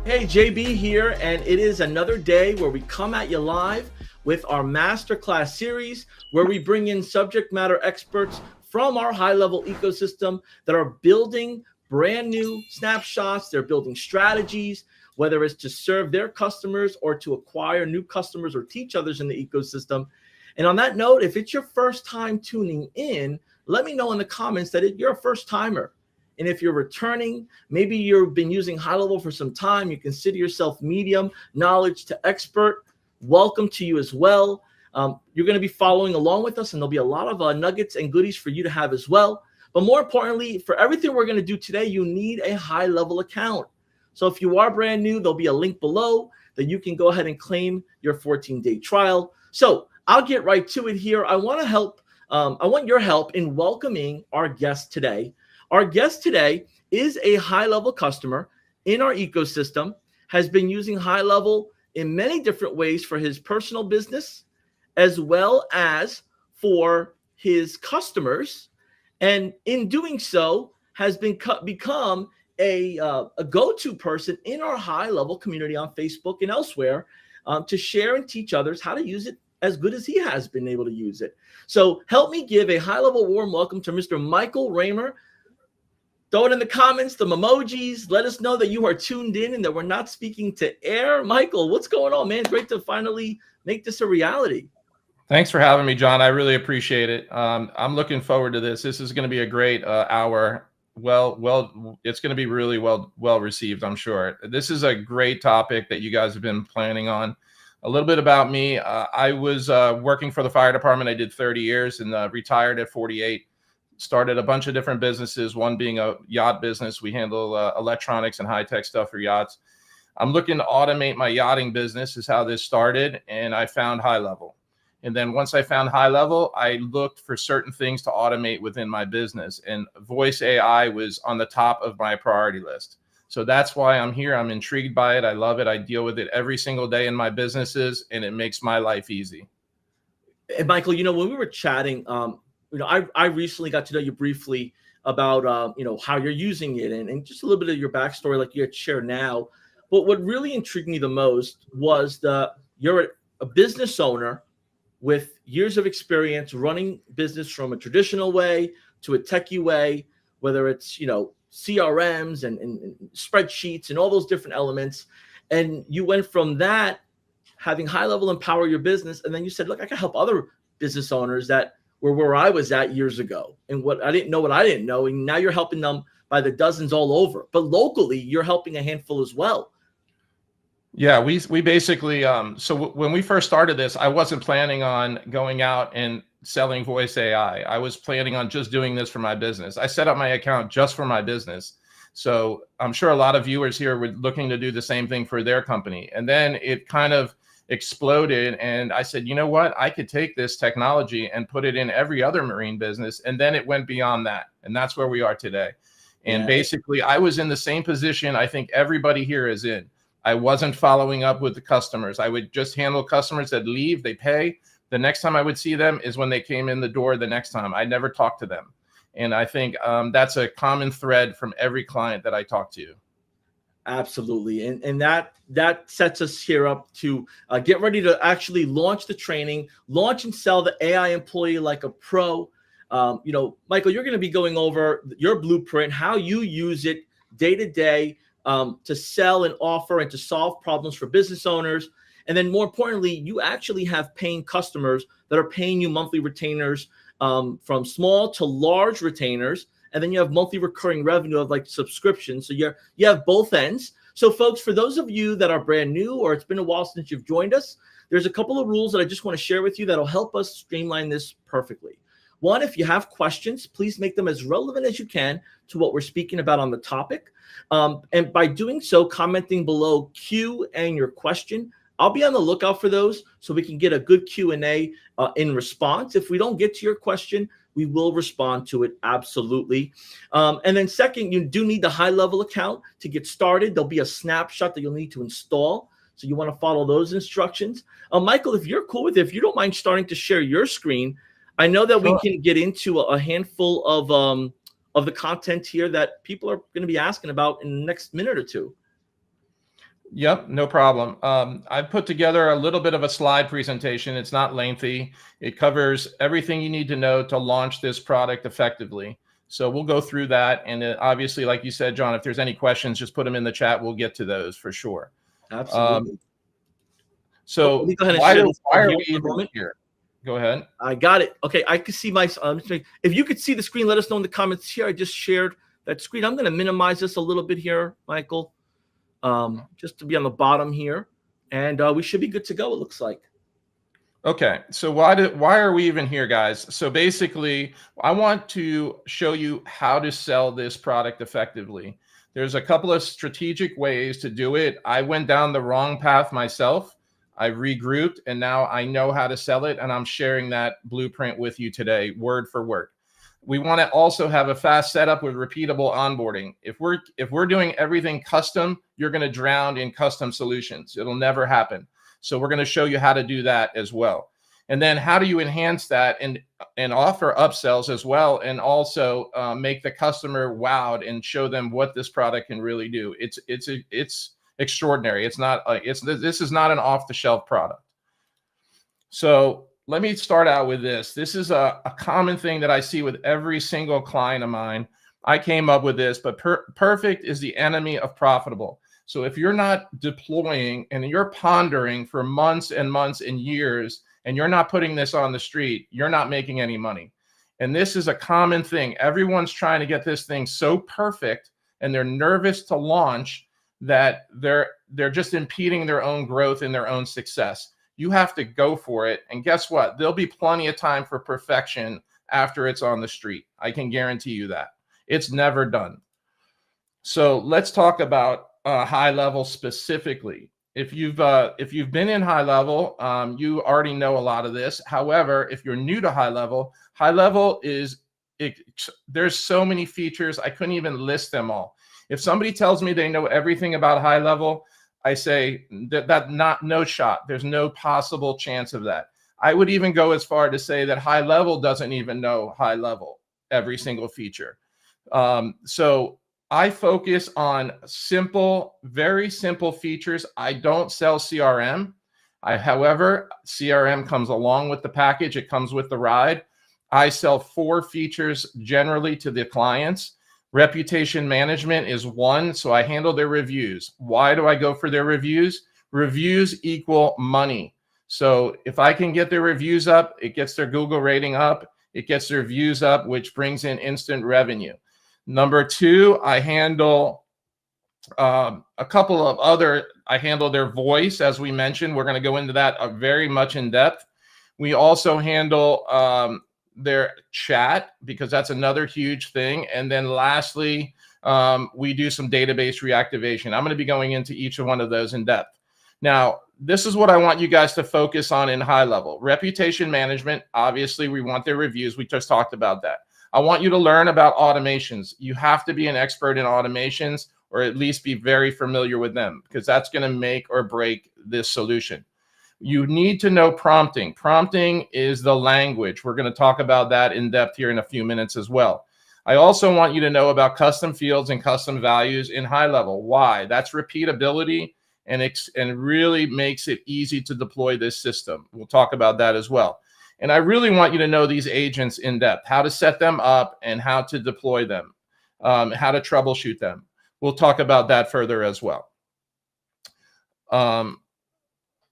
Hey, JB here, and it is another day where we come at you live with our masterclass series where we bring in subject matter experts from our high-level ecosystem that are building brand new snapshots. They're building strategies, whether it's to serve their customers or to acquire new customers or teach others in the ecosystem. And on that note, if it's your first time tuning in, let me know in the comments that you're a first timer. And if you're returning, maybe you've been using HighLevel for some time, you consider yourself medium knowledge to expert, welcome to you as well. You're going to be following along with us, and there'll be a lot of nuggets and goodies for you to have as well. But more importantly, for everything we're going to do today, you need a HighLevel account. So if you are brand new, there'll be a link below that you can go ahead and claim your 14-day trial. So I'll get right to it here. I want your help in welcoming our guest today. Our guest today is a HighLevel customer in our ecosystem, has been using HighLevel in many different ways for his personal business, as well as for his customers. And in doing so, has become a go-to person in our HighLevel community on Facebook and elsewhere to share and teach others how to use it as good as he has been able to use it. So help me give a HighLevel warm welcome to Mr. Michael Reimer. Throw it in the comments, the emojis. Let us know that you are tuned in and that we're not speaking to air. Michael, what's going on, man? Great to finally make this a reality. Thanks for having me, John. I really appreciate it. I'm looking forward to this. This is going to be a great hour. Well, it's going to be really well received, I'm sure. This is a great topic that you guys have been planning on. A little bit about me. I was working for the fire department. I did 30 years and retired at 48. Started a bunch of different businesses, one being a yacht business. We handle electronics and high-tech stuff for yachts. I'm looking to automate my yachting business is how this started, and I found HighLevel. And then once I found HighLevel, I looked for certain things to automate within my business, and voice AI was on the top of my priority list. So that's why I'm here. I'm intrigued by it. I love it. I deal with it every single day in my businesses, and it makes my life easy. And Michael, when we were chatting, I recently got to know you briefly about, how you're using it and just a little bit of your backstory like you had shared now. But what really intrigued me the most was you're a business owner with years of experience running business from a traditional way to a techie way, whether it's, CRMs and spreadsheets and all those different elements. And you went from that, having HighLevel empower your business. And then you said, look, I can help other business owners that were where I was at years ago, and what I didn't know. And now you're helping them by the dozens all over, but locally you're helping a handful as well. Yeah, we basically, so when we first started this, I wasn't planning on going out and selling voice AI. I was planning on just doing this for my business. I set up my account just for my business. So I'm sure a lot of viewers here were looking to do the same thing for their company. And then it kind of exploded, and I said, you know what, I could take this technology and put it in every other marine business. And then it went beyond that, and that's where we are today. And basically I was in the same position I think everybody here is in. I wasn't following up with the customers. I would just handle customers that leave, they pay. The next time I would see them is when they came in the door the next time. I never talked to them. And I think that's a common thread from every client that I talk to. Absolutely. And that sets us here up to get ready to actually launch the training, launch and sell the AI employee like a pro. Michael, you're going to be going over your blueprint, how you use it day to day to sell and offer and to solve problems for business owners. And then more importantly, you actually have paying customers that are paying you monthly retainers from small to large retainers. And then you have monthly recurring revenue of like subscriptions. So you have both ends. So folks, for those of you that are brand new or it's been a while since you've joined us, there's a couple of rules that I just want to share with you that'll help us streamline this perfectly. One, if you have questions, please make them as relevant as you can to what we're speaking about on the topic. And by doing so, commenting below Q and your question, I'll be on the lookout for those so we can get a good Q&A in response. If we don't get to your question, we will respond to it, absolutely. And then second, you do need the HighLevel account to get started. There'll be a snapshot that you'll need to install. So you want to follow those instructions. Michael, if you're cool with it, if you don't mind starting to share your screen, I know that we can get into a handful of the content here that people are going to be asking about in the next minute or two. Yep, no problem. I've put together a little bit of a slide presentation. It's not lengthy. It covers everything you need to know to launch this product effectively. So we'll go through that. And obviously, like you said, John, if there's any questions, just put them in the chat. We'll get to those for sure. Absolutely. Let So me go ahead and why share this are here we for a even moment. here? Go ahead. I got it. Okay, I can see my. If you could see the screen, let us know in the comments here. I just shared that screen. I'm going to minimize this a little bit here, Michael, just to be on the bottom here, and we should be good to go. It looks like. Okay, so why are we even here, guys? So basically, I want to show you how to sell this product effectively. There's a couple of strategic ways to do it. I went down the wrong path myself. I regrouped, and now I know how to sell it, and I'm sharing that blueprint with you today, word for word. We want to also have a fast setup with repeatable onboarding. If we're doing everything custom, you're going to drown in custom solutions. It'll never happen. So we're going to show you how to do that as well. And then how do you enhance that and offer upsells as well, and also make the customer wowed and show them what this product can really do. It's extraordinary. It's not this is not an off-the-shelf product. So let me start out with this. This is a common thing that I see with every single client of mine. I came up with this, but perfect is the enemy of profitable. So if you're not deploying and you're pondering for months and months and years, and you're not putting this on the street, you're not making any money. And this is a common thing. Everyone's trying to get this thing so perfect, and they're nervous to launch that they're just impeding their own growth and their own success. You have to go for it. And guess what? There'll be plenty of time for perfection after it's on the street. I can guarantee you that. It's never done. So let's talk about HighLevel specifically. If you've been in HighLevel, you already know a lot of this. However, if you're new to HighLevel, HighLevel is there's so many features, I couldn't even list them all. If somebody tells me they know everything about HighLevel, I say that no shot. There's no possible chance of that. I would even go as far to say that HighLevel doesn't even know HighLevel, every single feature. So I focus on simple, very simple features. I don't sell CRM. However, CRM comes along with the package. It comes with the ride. I sell 4 features generally to the clients. Reputation management is one, so I handle their reviews. Why do I go for their reviews? Reviews equal money. So if I can get their reviews up, it gets their Google rating up, it gets their views up, which brings in instant revenue. Number 2, I handle a couple of other, I handle their voice, as we mentioned. We're going to go into that very much in depth. We also handle their chat, because that's another huge thing. And then lastly, we do some database reactivation. I'm going to be going into each one of those in depth. Now, this is what I want you guys to focus on in HighLevel. Reputation management, obviously, we want their reviews. We just talked about that. I want you to learn about automations. You have to be an expert in automations, or at least be very familiar with them, because that's going to make or break this solution. You need to know prompting. Prompting is the language. We're going to talk about that in depth here in a few minutes as well. I also want you to know about custom fields and custom values in HighLevel. Why? That's repeatability, and really makes it easy to deploy this system. We'll talk about that as well. And I really want you to know these agents in depth, how to set them up and how to deploy them, how to troubleshoot them. We'll talk about that further as well.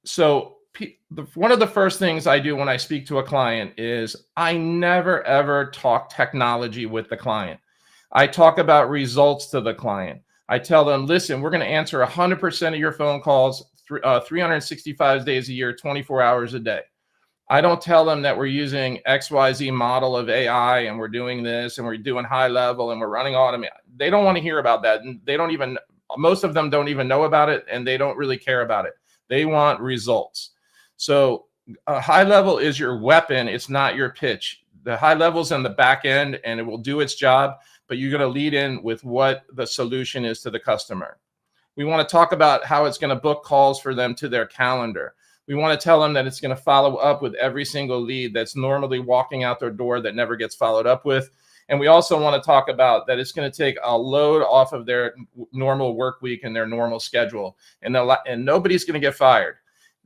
So one of the first things I do when I speak to a client is I never, ever talk technology with the client. I talk about results to the client. I tell them, listen, we're going to answer 100% of your phone calls 365 days a year, 24 hours a day. I don't tell them that we're using XYZ model of AI and we're doing this and we're doing HighLevel and we're running automation. They don't want to hear about that. And they don't even, most of them don't even know about it, and they don't really care about it. They want results. So HighLevel is your weapon. It's not your pitch. The HighLevel's in the back end and it will do its job, but you're going to lead in with what the solution is to the customer. We want to talk about how it's going to book calls for them to their calendar. We want to tell them that it's going to follow up with every single lead that's normally walking out their door that never gets followed up with. And we also want to talk about that it's going to take a load off of their normal work week and their normal schedule. And nobody's going to get fired.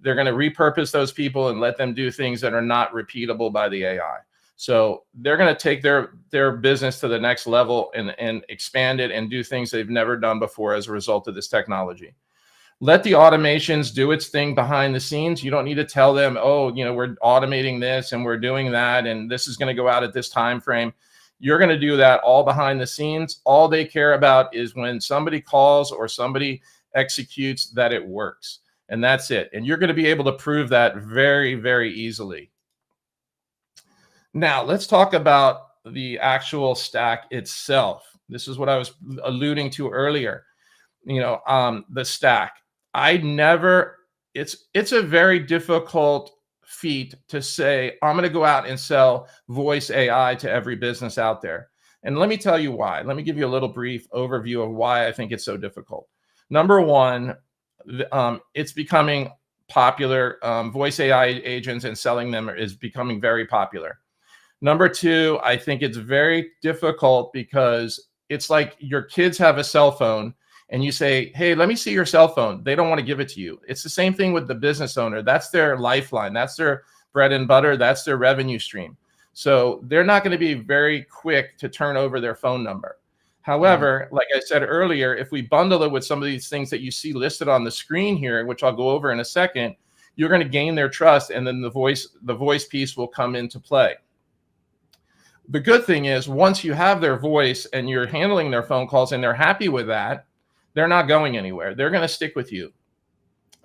They're going to repurpose those people and let them do things that are not repeatable by the AI. So they're going to take their business to the next level and expand it and do things they've never done before as a result of this technology. Let the automations do its thing behind the scenes. You don't need to tell them, oh, we're automating this and we're doing that, and this is going to go out at this time frame. You're going to do that all behind the scenes. All they care about is when somebody calls or somebody executes that it works. And that's it. And you're going to be able to prove that very, very easily. Now, let's talk about the actual stack itself. This is what I was alluding to earlier. The stack. It's a very difficult feat to say, I'm going to go out and sell voice AI to every business out there. And let me tell you why. Let me give you a little brief overview of why I think it's so difficult. Number one, it's becoming popular. Voice AI agents and selling them is becoming very popular. Number two, I think it's very difficult because it's like your kids have a cell phone and you say, hey, let me see your cell phone. They don't want to give it to you. It's the same thing with the business owner. That's their lifeline. That's their bread and butter. That's their revenue stream. So they're not going to be very quick to turn over their phone number. However, like I said earlier, if we bundle it with some of these things that you see listed on the screen here, which I'll go over in a second, you're going to gain their trust, and then the voice piece will come into play. The good thing is once you have their voice and you're handling their phone calls and they're happy with that, they're not going anywhere. They're going to stick with you.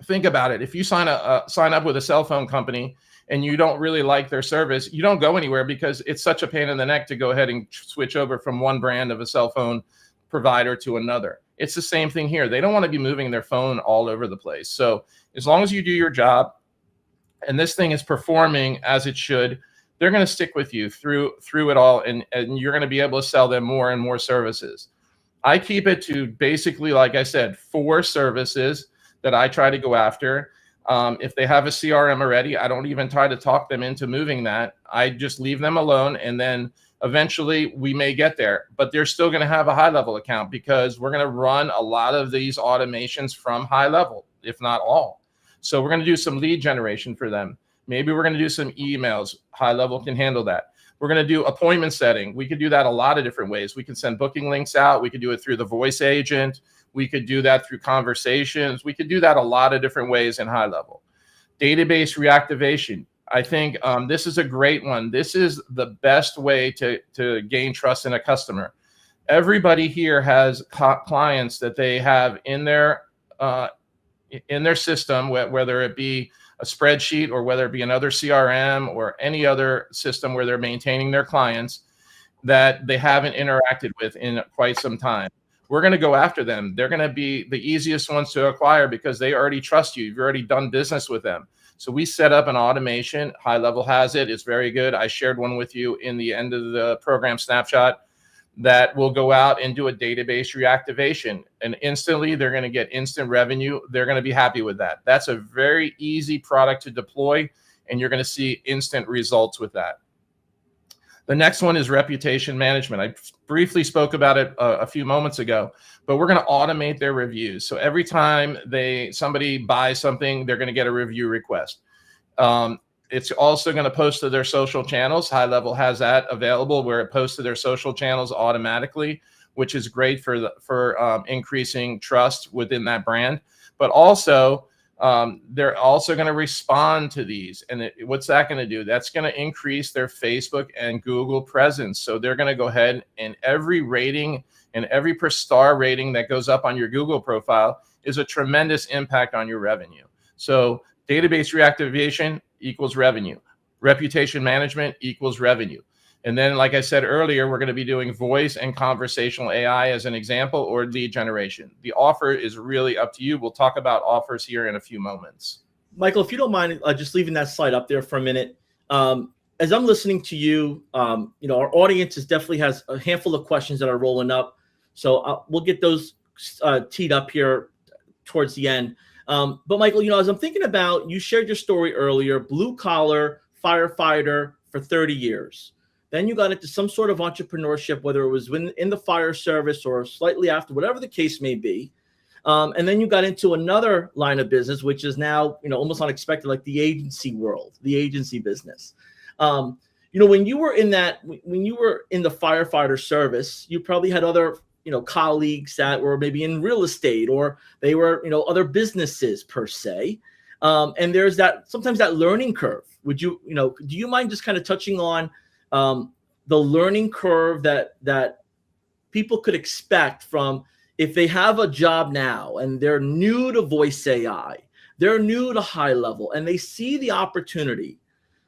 Think about it. If you sign up with a cell phone company and you don't really like their service, you don't go anywhere because it's such a pain in the neck to go ahead and switch over from one brand of a cell phone provider to another. It's the same thing here. They don't want to be moving their phone all over the place. So as long as you do your job and this thing is performing as it should, they're going to stick with you through it all, and you're going to be able to sell them more and more services. I keep it to basically, like I said, 4 services that I try to go after. If they have a CRM already, I don't even try to talk them into moving that. I just leave them alone, and then eventually we may get there. But they're still going to have a HighLevel account because we're going to run a lot of these automations from HighLevel, if not all. So we're going to do some lead generation for them. Maybe we're going to do some emails. HighLevel can handle that. We're going to do appointment setting. We could do that a lot of different ways. We can send booking links out. We could do it through the voice agent. We could do that through conversations. We could do that a lot of different ways in HighLevel. Database reactivation. I think this is a great one. This is the best way to gain trust in a customer. Everybody here has clients that they have in their system, whether it be a spreadsheet or whether it be another CRM or any other system where they're maintaining their clients that they haven't interacted with in quite some time. We're going to go after them. They're going to be the easiest ones to acquire because they already trust you. You've already done business with them. So we set up an automation. HighLevel has it. It's very good. I shared one with you in the end of the program snapshot that will go out and do a database reactivation, and instantly they're going to get instant revenue. They're going to be happy with that. That's a very easy product to deploy, and you're going to see instant results with that. The next one is reputation management. I briefly spoke about it a few moments ago, but we're going to automate their reviews. So every time somebody buys something, they're going to get a review request. It's also going to post to their social channels. HighLevel has that available where it posts to their social channels automatically, which is great for increasing trust within that brand. But also, they're also going to respond to these. And what's that going to do? That's going to increase their Facebook and Google presence. So they're going to go ahead and every rating and every per star rating that goes up on your Google profile is a tremendous impact on your revenue. So database reactivation equals revenue. Reputation management equals revenue. And then, like I said earlier, we're going to be doing voice and conversational AI as an example, or lead generation. The offer is really up to you. We'll talk about offers here in a few moments. Michael, if you don't mind just leaving that slide up there for a minute. As I'm listening to you, our audience definitely has a handful of questions that are rolling up. So we'll get those teed up here towards the end. But Michael, as I'm thinking about, you shared your story earlier, blue collar firefighter for 30 years. then you got into some sort of entrepreneurship, whether it was in the fire service or slightly after, whatever the case may be. And then you got into another line of business, which is now, almost unexpected, like the agency world, the agency business. When you were in the firefighter service, you probably had other, colleagues that were maybe in real estate, or they were, other businesses per se. And there's sometimes that learning curve. Do you mind just kind of touching on the learning curve that people could expect from, if they have a job now and they're new to voice AI, they're new to HighLevel, and they see the opportunity?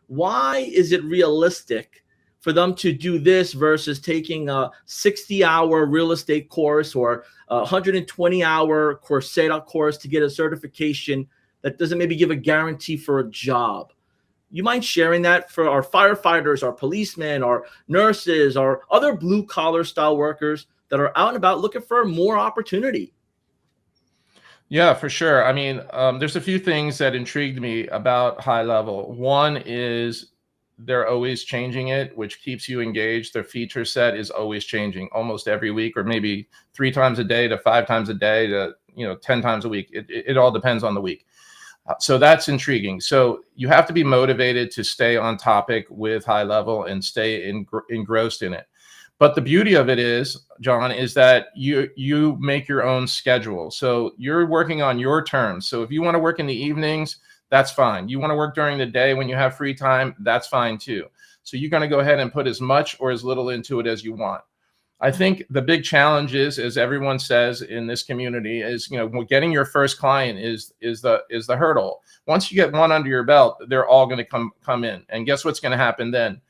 Why is it realistic for them to do this versus taking a 60-hour real estate course or a 120-hour Coursera course to get a certification that doesn't maybe give a guarantee for a job? You mind sharing that for our firefighters, our policemen, our nurses, our other blue-collar style workers that are out and about looking for more opportunity? Yeah, for sure. I mean, there's a few things that intrigued me about HighLevel. One is they're always changing it, which keeps you engaged. Their feature set is always changing almost every week, or maybe 3 times a day to 5 times a day to 10 times a week. It all depends on the week. So that's intriguing. So you have to be motivated to stay on topic with HighLevel and stay engrossed in it. But the beauty of it is, John, is that you make your own schedule. So you're working on your terms. So if you want to work in the evenings, that's fine. You want to work during the day when you have free time, that's fine too. So you're going to go ahead and put as much or as little into it as you want. I think the big challenge is, as everyone says in this community, is getting your first client is the hurdle. Once you get one under your belt, they're all going to come in. And guess what's going to happen then?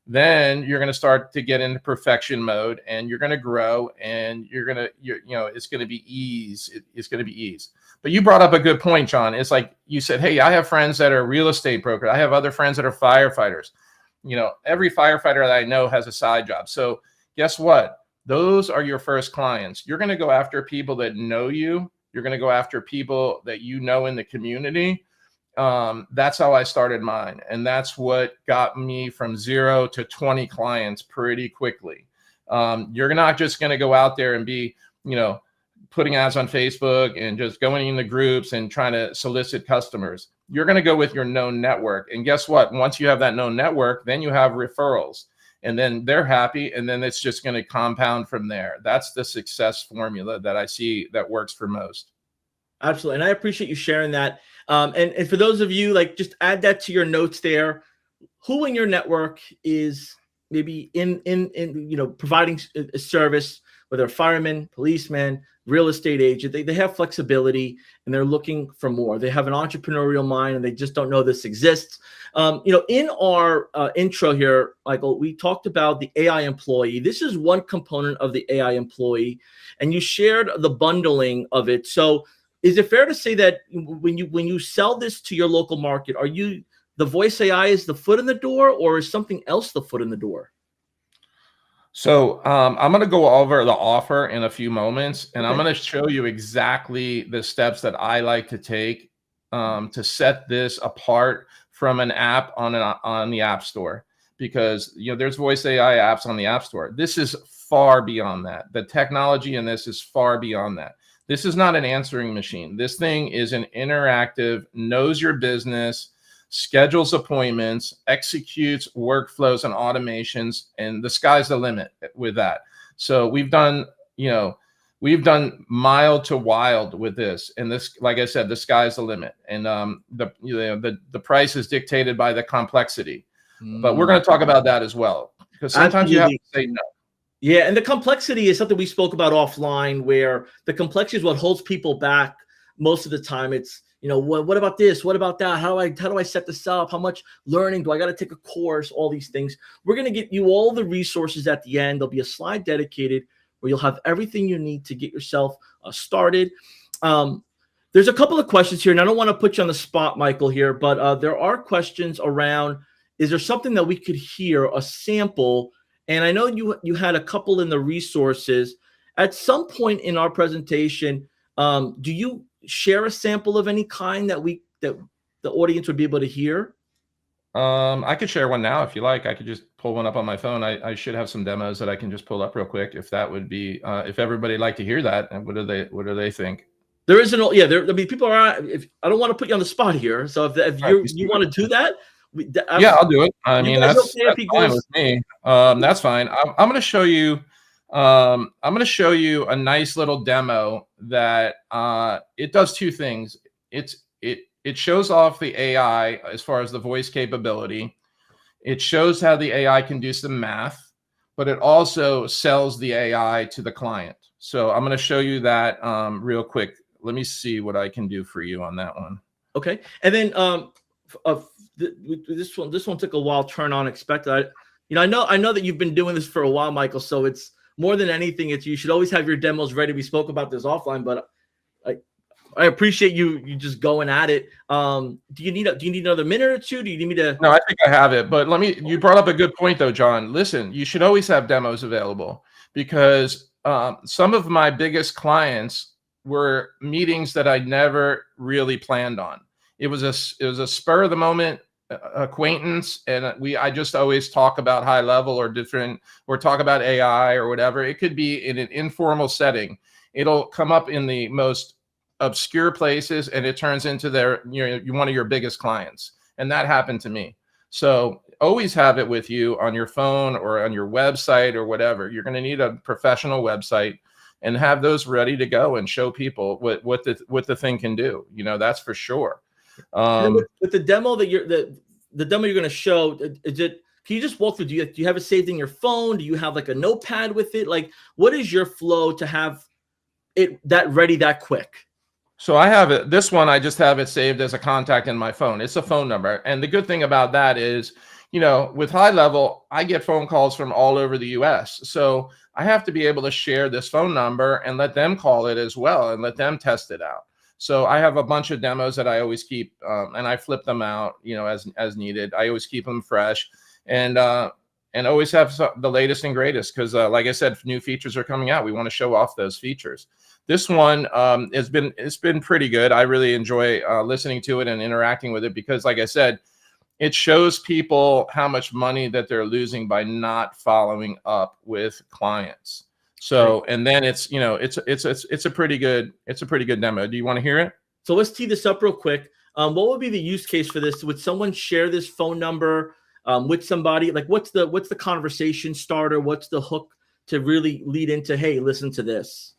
Then you're going to start to get into perfection mode, and you're going to grow, and it's going to be ease. It's going to be ease. But you brought up a good point, John. It's like you said, hey, I have friends that are real estate brokers. I have other friends that are firefighters. Every firefighter that I know has a side job. So guess what? Those are your first clients. You're going to go after people that know you. You're going to go after people that you know in the community. That's how I started mine. And that's what got me from 0 to 20 clients pretty quickly. You're not just going to go out there and be, putting ads on Facebook and just going in the groups and trying to solicit customers. You're going to go with your known network. And guess what? Once you have that known network, then you have referrals, and then they're happy. And then it's just going to compound from there. That's the success formula that I see that works for most. Absolutely. And I appreciate you sharing that. And for those of you, just add that to your notes there. Who in your network is maybe in providing a service, whether a fireman, policeman, real estate agent? They have flexibility, and they're looking for more. They have an entrepreneurial mind, and they just don't know this exists. In our intro here, Michael, we talked about the AI employee. This is one component of the AI employee, and you shared the bundling of it. So is it fair to say that when you sell this to your local market, are you the voice AI is the foot in the door, or is something else the foot in the door? So I'm going to go over the offer in a few moments, and Okay. I'm going to show you exactly the steps that I like to take to set this apart from an app on the App Store, because there's voice AI apps on the App Store. This is far beyond that. The technology in this is far beyond that. This is not an answering machine. This thing is an interactive, knows your business, schedules appointments, executes workflows and automations, and the sky's the limit with that. So we've done mild to wild with this, and this, like I said, the sky's the limit. And the price is dictated by the complexity. But we're going to talk about that as well, because sometimes you have to say no. Yeah, and the complexity is something we spoke about offline, where the complexity is what holds people back most of the time. It's what about this? What about that? How do I set this up? How much learning do I got to take a course? All these things. We're going to get you all the resources at the end. There'll be a slide dedicated where you'll have everything you need to get yourself started. There's a couple of questions here, and I don't want to put you on the spot, Michael, here, but there are questions around, is there something that we could hear, a sample? And I know you had a couple in the resources. At some point in our presentation, do you share a sample of any kind that the audience would be able to hear? I could share one now if you like. I could just pull one up on my phone. I should have some demos that I can just pull up real quick if that would be if everybody'd like to hear that. And what do they think? There is an, yeah, there, I mean, people are, if I don't want to put you on the spot here. So if Right, you want to do that, yeah, I'll do it. I you mean, guys that's okay if he fine goes? with me. That's fine. I'm going to show you. I'm going to show you a nice little demo that it does two things. It shows off the AI as far as the voice capability. It shows how the AI can do some math, but it also sells the AI to the client. So I'm going to show you that real quick. Let me see what I can do for you on that one. Okay, and then this one took a while. Turn on expected. I know that you've been doing this for a while, Michael. So it's more than anything, it's you should always have your demos ready. We spoke about this offline, but I appreciate you just going at it. Do you need another minute or two? Do you need me to? No, I think I have it. But you brought up a good point though, John. Listen, you should always have demos available because some of my biggest clients were meetings that I never really planned on. It was a spur of the moment acquaintance, and I just always talk about high level or talk about AI or whatever. It could be in an informal setting. It'll come up in the most obscure places, and it turns into one of your biggest clients. And that happened to me. So always have it with you on your phone or on your website or whatever. You're going to need a professional website and have those ready to go and show people what the thing can do. That's for sure. With the demo the demo you're going to show, is it? Can you just walk through? Do you have it saved in your phone? Do you have like a notepad with it? Like, what is your flow to have it that ready that quick? So I have it. This one, I just have it saved as a contact in my phone. It's a phone number. And the good thing about that is, with HighLevel, I get phone calls from all over the US. So I have to be able to share this phone number and let them call it as well and let them test it out. So I have a bunch of demos that I always keep and I flip them out, as needed. I always keep them fresh and always have the latest and greatest because like I said, new features are coming out. We want to show off those features. This one it's been pretty good. I really enjoy listening to it and interacting with it because, like I said, it shows people how much money that they're losing by not following up with clients. So, and then it's a pretty good demo. Do you want to hear it? So let's tee this up real quick. What would be the use case for this? Would someone share this phone number with somebody? Like, what's the conversation starter? What's the hook to really lead into, hey, listen to this?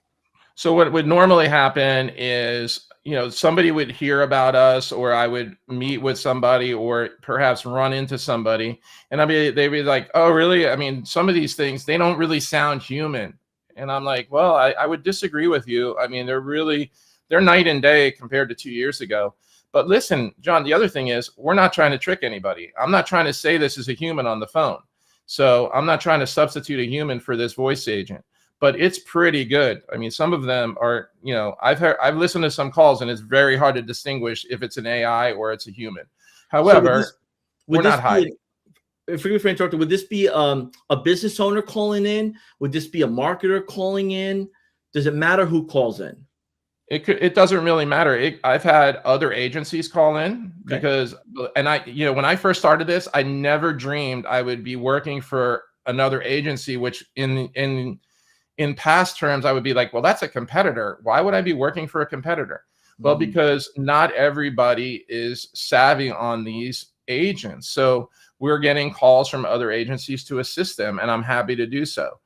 So what would normally happen is, somebody would hear about us, or I would meet with somebody, or perhaps run into somebody, and they'd be like, "Oh, really? I mean, some of these things, they don't really sound human." And I'm like, "Well, I would disagree with you. I mean, they're night and day compared to 2 years ago." But listen, John, the other thing is, we're not trying to trick anybody. I'm not trying to say this is a human on the phone. So I'm not trying to substitute a human for this voice agent. But it's pretty good. I mean, some of them are, I've listened to some calls and it's very hard to distinguish if it's an AI or it's a human. However, we're not hiding. Forgive me for interrupting. Would this be a business owner calling in? Would this be a marketer calling in? Does it matter who calls in? It doesn't really matter. I've had other agencies call in because, and when I first started this, I never dreamed I would be working for another agency, which in past terms, I would be like, well, that's a competitor. Why would I be working for a competitor? Well, because not everybody is savvy on these agents. So we're getting calls from other agencies to assist them, and I'm happy to do so.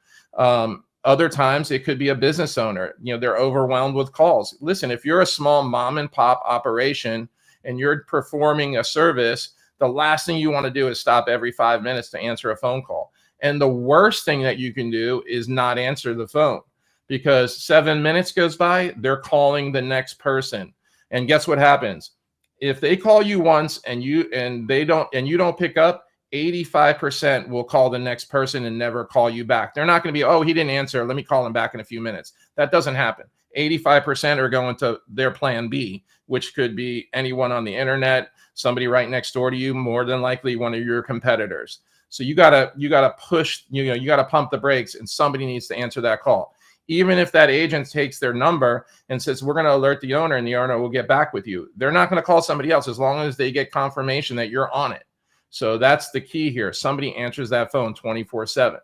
Other times it could be a business owner. They're overwhelmed with calls. Listen, if you're a small mom and pop operation and you're performing a service, the last thing you want to do is stop every 5 minutes to answer a phone call. And the worst thing that you can do is not answer the phone, because 7 minutes goes by, they're calling the next person. And guess what happens? If they call you once and you don't pick up, 85% will call the next person and never call you back. They're not going to be, oh, he didn't answer, let me call him back in a few minutes. That doesn't happen. 85% are going to their plan B, which could be anyone on the internet, somebody right next door to you, more than likely one of your competitors. So you gotta push, you gotta pump the brakes, and somebody needs to answer that call. Even if that agent takes their number and says, we're gonna alert the owner and the owner will get back with you. They're not gonna call somebody else as long as they get confirmation that you're on it. So that's the key here. Somebody answers that phone 24/7.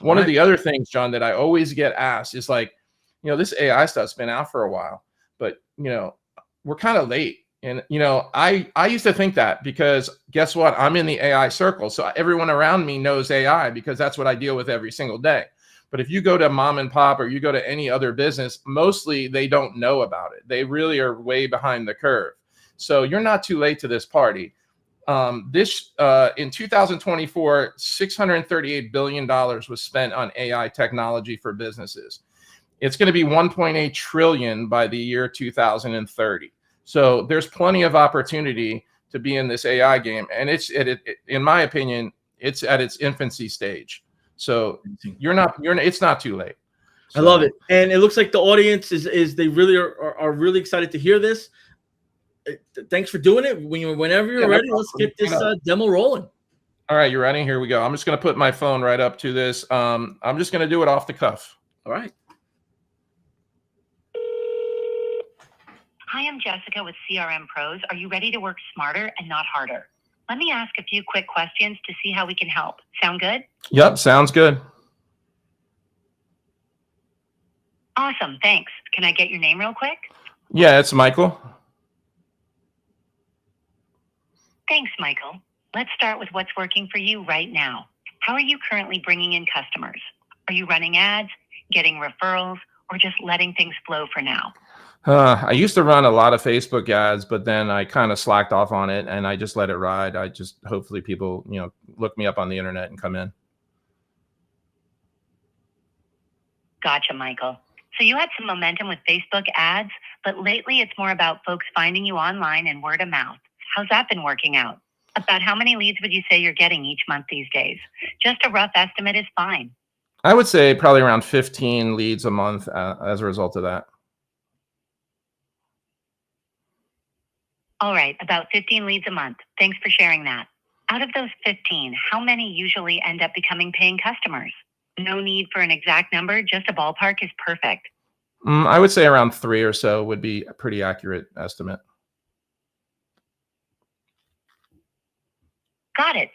One Right. of the other things, John, that I always get asked is like, this AI stuff's been out for a while, but we're kind of late. And I used to think that, because guess what? I'm in the AI circle, so everyone around me knows AI because that's what I deal with every single day. But if you go to mom and pop or you go to any other business, mostly they don't know about it. They really are way behind the curve. So you're not too late to this party. In 2024, $638 billion was spent on AI technology for businesses. It's going to be 1.8 trillion by the year 2030. So there's plenty of opportunity to be in this AI game. And in my opinion, it's at its infancy stage. So it's not too late. I love it. And it looks like the audience is they really are really excited to hear this. Thanks for doing it. Whenever you're ready, let's get this demo rolling. All right, you ready? Here we go. I'm just going to put my phone right up to this. I'm just going to do it off the cuff. All right. Hi, I'm Jessica with CRM Pros. Are you ready to work smarter and not harder? Let me ask a few quick questions to see how we can help. Sound good? Yep, sounds good. Awesome, thanks. Can I get your name real quick? Yeah, it's Michael. Thanks, Michael. Let's start with what's working for you right now. How are you currently bringing in customers? Are you running ads, getting referrals, or just letting things flow for now? I used to run a lot of Facebook ads, but then I kind of slacked off on it and I just let it ride. Hopefully people, look me up on the internet and come in. Gotcha, Michael. So you had some momentum with Facebook ads, but lately it's more about folks finding you online and word of mouth. How's that been working out? About how many leads would you say you're getting each month these days? Just a rough estimate is fine. I would say probably around 15 leads a month as a result of that. All right, about 15 leads a month. Thanks for sharing that. Out of those 15, how many usually end up becoming paying customers? No need for an exact number, just a ballpark is perfect. I would say around 3 or so would be a pretty accurate estimate. Got it.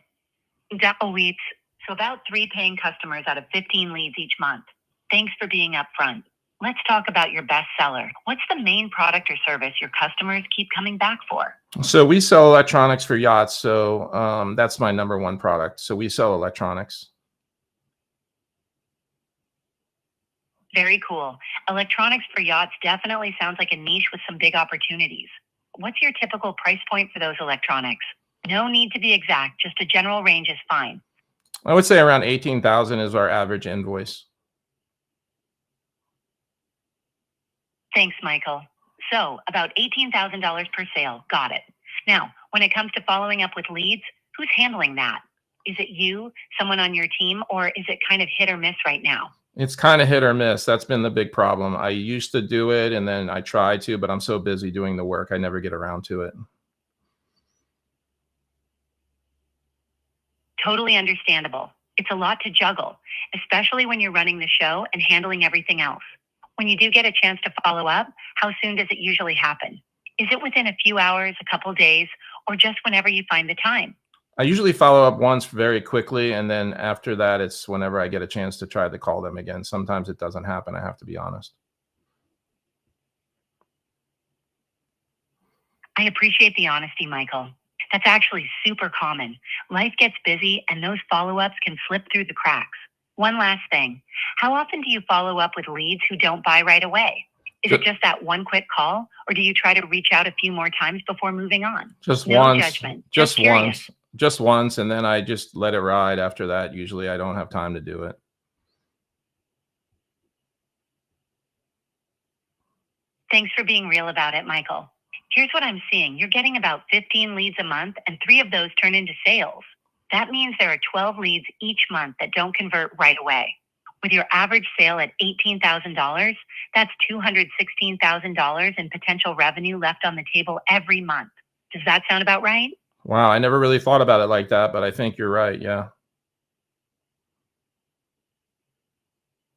Double leads. So about 3 paying customers out of 15 leads each month. Thanks for being upfront. Let's talk about your best seller. What's the main product or service your customers keep coming back for? So we sell electronics for yachts. So that's my number one product. So we sell electronics. Very cool. Electronics for yachts definitely sounds like a niche with some big opportunities. What's your typical price point for those electronics? No need to be exact, just a general range is fine. I would say around 18,000 is our average invoice. Thanks, Michael. So about $18,000 per sale. Got it. Now, when it comes to following up with leads, who's handling that? Is it you, someone on your team, or is it kind of hit or miss right now? It's kind of hit or miss. That's been the big problem. I used to do it and then I try to, but I'm so busy doing the work, I never get around to it. Totally understandable. It's a lot to juggle, especially when you're running the show and handling everything else. When you do get a chance to follow up, how soon does it usually happen? Is it within a few hours, a couple days, or just whenever you find the time? I usually follow up once very quickly, and then after that, it's whenever I get a chance to try to call them again. Sometimes it doesn't happen, I have to be honest. I appreciate the honesty, Michael. That's actually super common. Life gets busy, and those follow-ups can slip through the cracks. One last thing. How often do you follow up with leads who don't buy right away? Is it just that one quick call, or do you try to reach out a few more times before moving on? Just no once. Judgment. Just curious. once. Just once, and then I just let it ride after that. Usually I don't have time to do it. Thanks for being real about it, Michael. Here's what I'm seeing. You're getting about 15 leads a month, and 3 of those turn into sales. That means there are 12 leads each month that don't convert right away. With your average sale at $18,000, that's $216,000 in potential revenue left on the table every month. Does that sound about right? Wow, I never really thought about it like that, but I think you're right, yeah.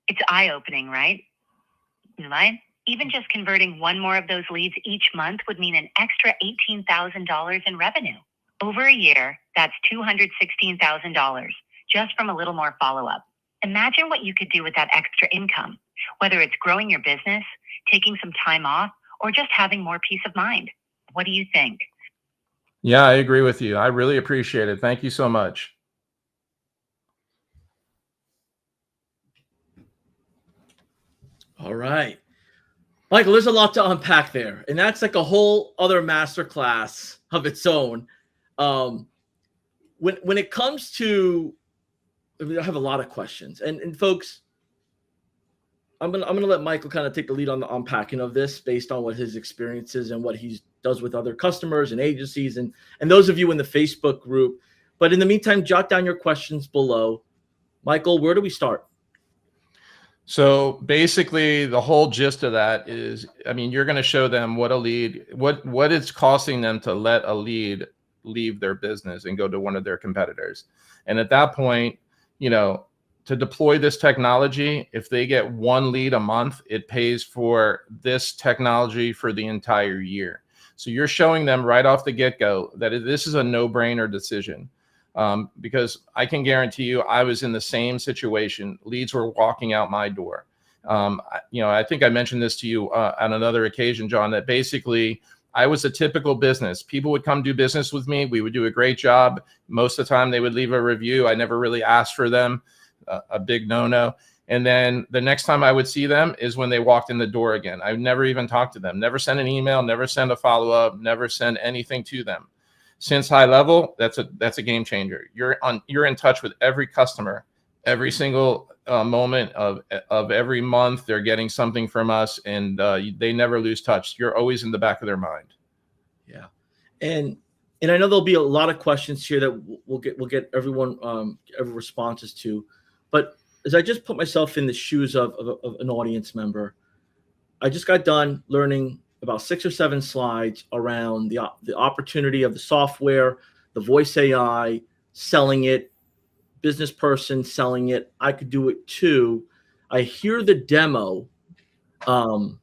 It's eye-opening, right? Right? Even just converting one more of those leads each month would mean an extra $18,000 in revenue. Over a year, that's $216,000 just from a little more follow-up. Imagine what you could do with that extra income, whether it's growing your business, taking some time off, or just having more peace of mind. What do you think? Yeah, I agree with you. I really appreciate it. Thank you so much. All right. Michael, there's a lot to unpack there, and that's like a whole other masterclass of its own. When it comes to, I have a lot of questions, and folks, I'm gonna let Michael kind of take the lead on the unpacking of this based on what his experiences and what he does with other customers and agencies and those of you in the Facebook group. But in the meantime, jot down your questions below. Michael, where do we start? So basically, the whole gist of that is, I mean, you're going to show them what a lead, what it's costing them to let a lead leave their business and go to one of their competitors. And at that point, you know, to deploy this technology, if they get one lead a month, it pays for this technology for the entire year. So you're showing them right off the get-go that this is a no-brainer decision. Because I can guarantee you, I was in the same situation. Leads were walking out my door. You know, I think I mentioned this to you on another occasion, John, that basically I was a typical business. People would come do business with me. We would do a great job. Most of the time they would leave a review. I never really asked for them, a big no-no. And then the next time I would see them is when they walked in the door again. I never even talked to them, never sent an email, never send a follow-up, never send anything to them. Since HighLevel, that's a game changer. You're in touch with every customer, every single moment of every month. They're getting something from us, and they never lose touch. You're always in the back of their mind. Yeah, and I know there'll be a lot of questions here that we'll get everyone every responses to, but as I just put myself in the shoes of an audience member, I just got done learning about 6 or 7 slides around the opportunity of the software, the voice AI, selling it, business person selling it. I could do it too. I hear the demo. Man,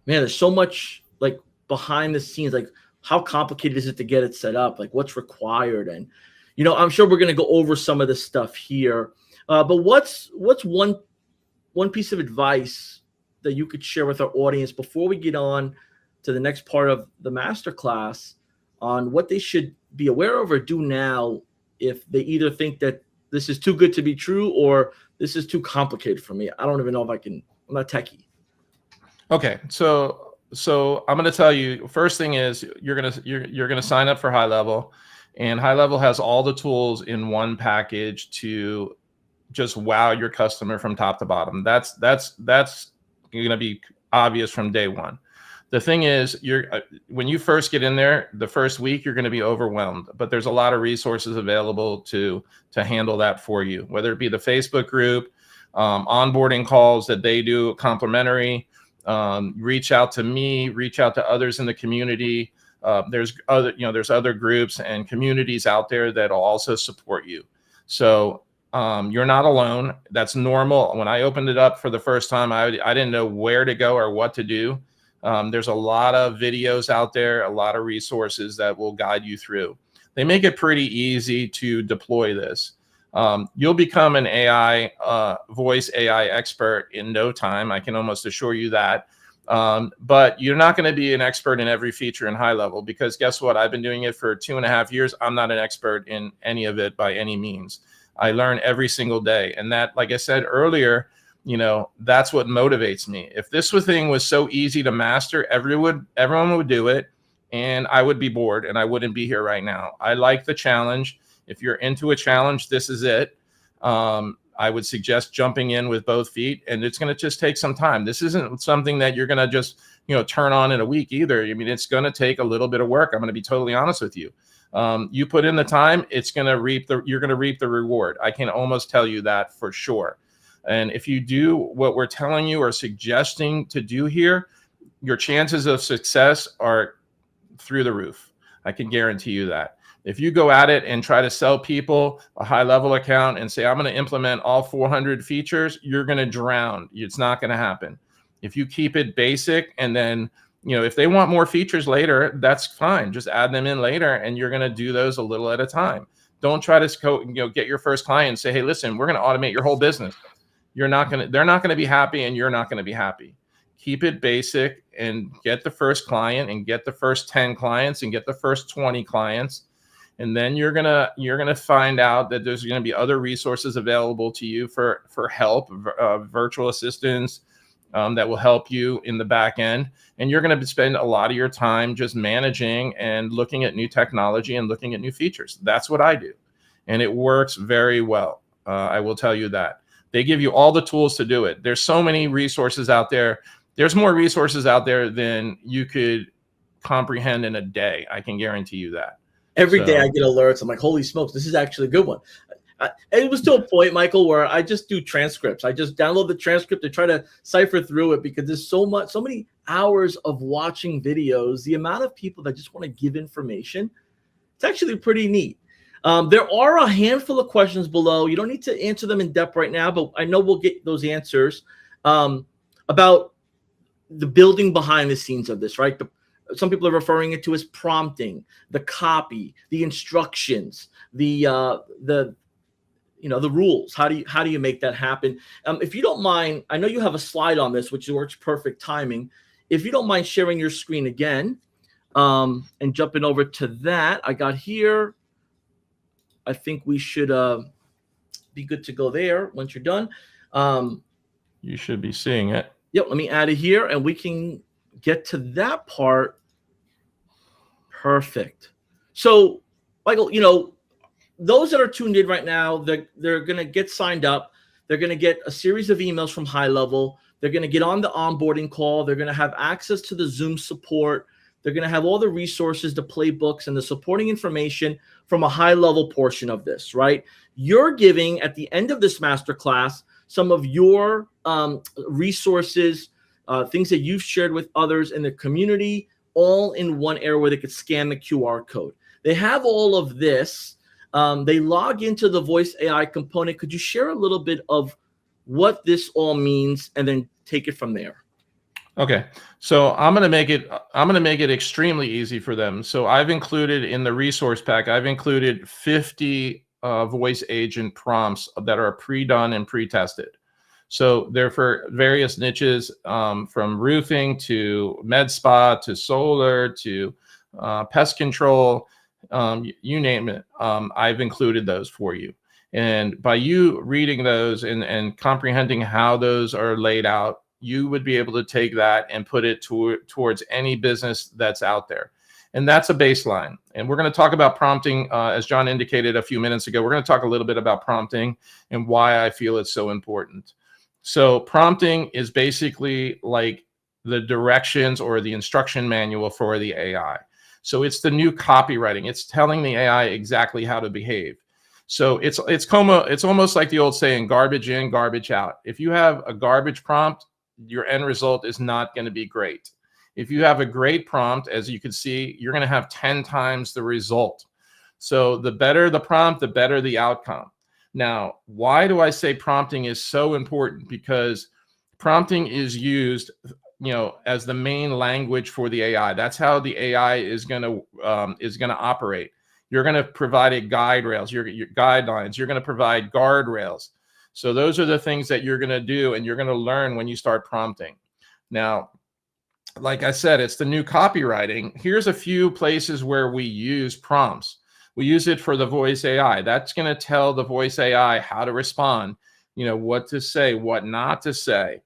there's so much like behind the scenes, like how complicated is it to get it set up? Like what's required? And, you know, I'm sure we're going to go over some of this stuff here. But what's one piece of advice that you could share with our audience before we get on to the next part of the masterclass on what they should be aware of or do now if they either think that this is too good to be true or this is too complicated for me? I don't even know if I can. I'm not techie. Okay, so I'm going to tell you. First thing is you're gonna sign up for HighLevel, and HighLevel has all the tools in one package to just wow your customer from top to bottom. That's going to be obvious from day one. The thing is, when you first get in there, the first week, you're going to be overwhelmed, but there's a lot of resources available to handle that for you, whether it be the Facebook group, onboarding calls that they do complimentary, reach out to me, reach out to others in the community. There's other groups and communities out there that'll also support you. So you're not alone. That's normal. When I opened it up for the first time, I didn't know where to go or what to do. There's a lot of videos out there, a lot of resources that will guide you through. They make it pretty easy to deploy this. You'll become an AI, voice AI expert in no time. I can almost assure you that. But you're not going to be an expert in every feature in HighLevel, because guess what? I've been doing it for 2.5 years. I'm not an expert in any of it by any means. I learn every single day. And that, like I said earlier, you know, that's what motivates me. If this thing was so easy to master, everyone would do it, and I would be bored and I wouldn't be here right now. I like the challenge. If you're into a challenge, this is it. I would suggest jumping in with both feet, and it's going to just take some time. This isn't something that you're going to just, you know, turn on in a week either. I mean, it's going to take a little bit of work. I'm going to be totally honest with you. You put in the time, you're going to reap the reward. I can almost tell you that for sure. And if you do what we're telling you or suggesting to do here, your chances of success are through the roof. I can guarantee you that. If you go at it and try to sell people a HighLevel account and say, I'm going to implement all 400 features, you're going to drown. It's not going to happen. If you keep it basic and then If they want more features later, that's fine. Just add them in later, and you're going to do those a little at a time. Don't try to get your first client and say, hey, listen, we're going to automate your whole business. They're not going to be happy, and you're not going to be happy. Keep it basic and get the first client and get the first 10 clients and get the first 20 clients. And then you're gonna find out that there's gonna be other resources available to you for help, virtual assistants that will help you in the back end. And you're gonna spend a lot of your time just managing and looking at new technology and looking at new features. That's what I do, and it works very well. I will tell you that. They give you all the tools to do it. There's so many resources out there. There's more resources out there than you could comprehend in a day. I can guarantee you that. Every day I get alerts. I'm like, holy smokes, this is actually a good one. It was to a point, Michael, where I just do transcripts. I just download the transcript to try to cipher through it, because there's so many hours of watching videos. The amount of people that just want to give information, it's actually pretty neat. There are a handful of questions below. You don't need to answer them in depth right now, but I know we'll get those answers about the building behind the scenes of this, right? Some people are referring it to as prompting, the copy, the instructions, the rules. How do you make that happen? If you don't mind, I know you have a slide on this, which works perfect timing. If you don't mind sharing your screen again, and jumping over to that, I got here. I think we should be good to go there once you're done. You should be seeing it. Yep, let me add it here, and we can get to that part. Perfect. So, Michael, those that are tuned in right now, they're going to get signed up. They're going to get a series of emails from HighLevel. They're going to get on the onboarding call. They're going to have access to the Zoom support. They're going to have all the resources, the playbooks, and the supporting information from a high-level portion of this, right? You're giving, at the end of this masterclass, some of your resources, things that you've shared with others in the community, all in one area where they could scan the QR code. They have all of this. They log into the Voice AI component. Could you share a little bit of what this all means, and then take it from there? Okay, so I'm gonna make it extremely easy for them. So I've included in the resource pack, I've included 50 voice agent prompts that are pre-done and pre-tested. So they're for various niches, from roofing to med spa to solar to pest control, you name it. I've included those for you. And by you reading those and comprehending how those are laid out, you would be able to take that and put it towards any business that's out there. And that's a baseline. And we're going to talk about prompting, as John indicated a few minutes ago. We're going to talk a little bit about prompting and why I feel it's so important. So prompting is basically like the directions or the instruction manual for the AI. So it's the new copywriting. It's telling the AI exactly how to behave. So it's almost like the old saying, garbage in, garbage out. If you have a garbage prompt, your end result is not going to be great. If you have a great prompt, as you can see, you're going to have 10 times the result. So the better the prompt, the better the outcome. Now, why do I say prompting is so important? Because prompting is used, as the main language for the AI. That's how the AI is going to operate. You're going to provide a guide rails, your guidelines. You're going to provide guardrails. So those are the things that you're going to do, and you're going to learn when you start prompting. Now, like I said, it's the new copywriting. Here's a few places where we use prompts. We use it for the voice AI. That's going to tell the voice AI how to respond, what to say, what not to say.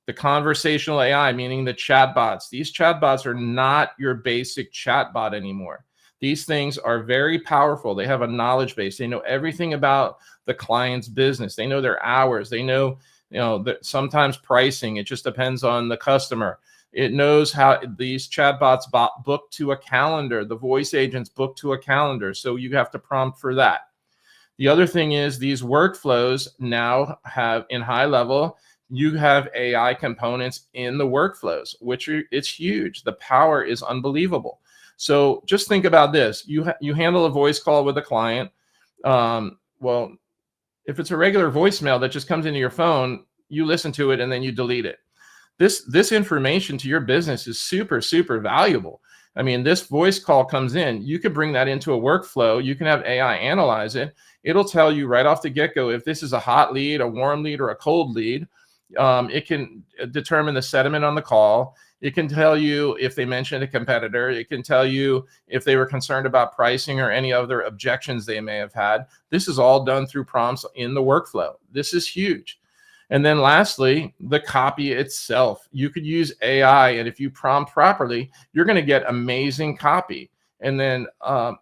The conversational AI, meaning the chatbots. These chatbots are not your basic chatbot anymore. These things are very powerful. They have a knowledge base. They know everything about the client's business. They know their hours. They know, sometimes pricing. It just depends on the customer. It knows how these chatbots book to a calendar. The voice agents book to a calendar. So you have to prompt for that. The other thing is these workflows now have, in HighLevel, you have AI components in the workflows, it's huge. The power is unbelievable. So just think about this. You handle a voice call with a client. Well, if it's a regular voicemail that just comes into your phone, you listen to it and then you delete it. this information to your business is super, super valuable. I mean, this voice call comes in, you can bring that into a workflow. You can have AI analyze it. It'll tell you right off the get-go if this is a hot lead, a warm lead, or a cold lead. It can determine the sentiment on the call. It can tell you if they mentioned a competitor. It can tell you if they were concerned about pricing or any other objections they may have had. This is all done through prompts in the workflow. This is huge. And then lastly, the copy itself. You could use AI, and if you prompt properly, you're going to get amazing copy. And then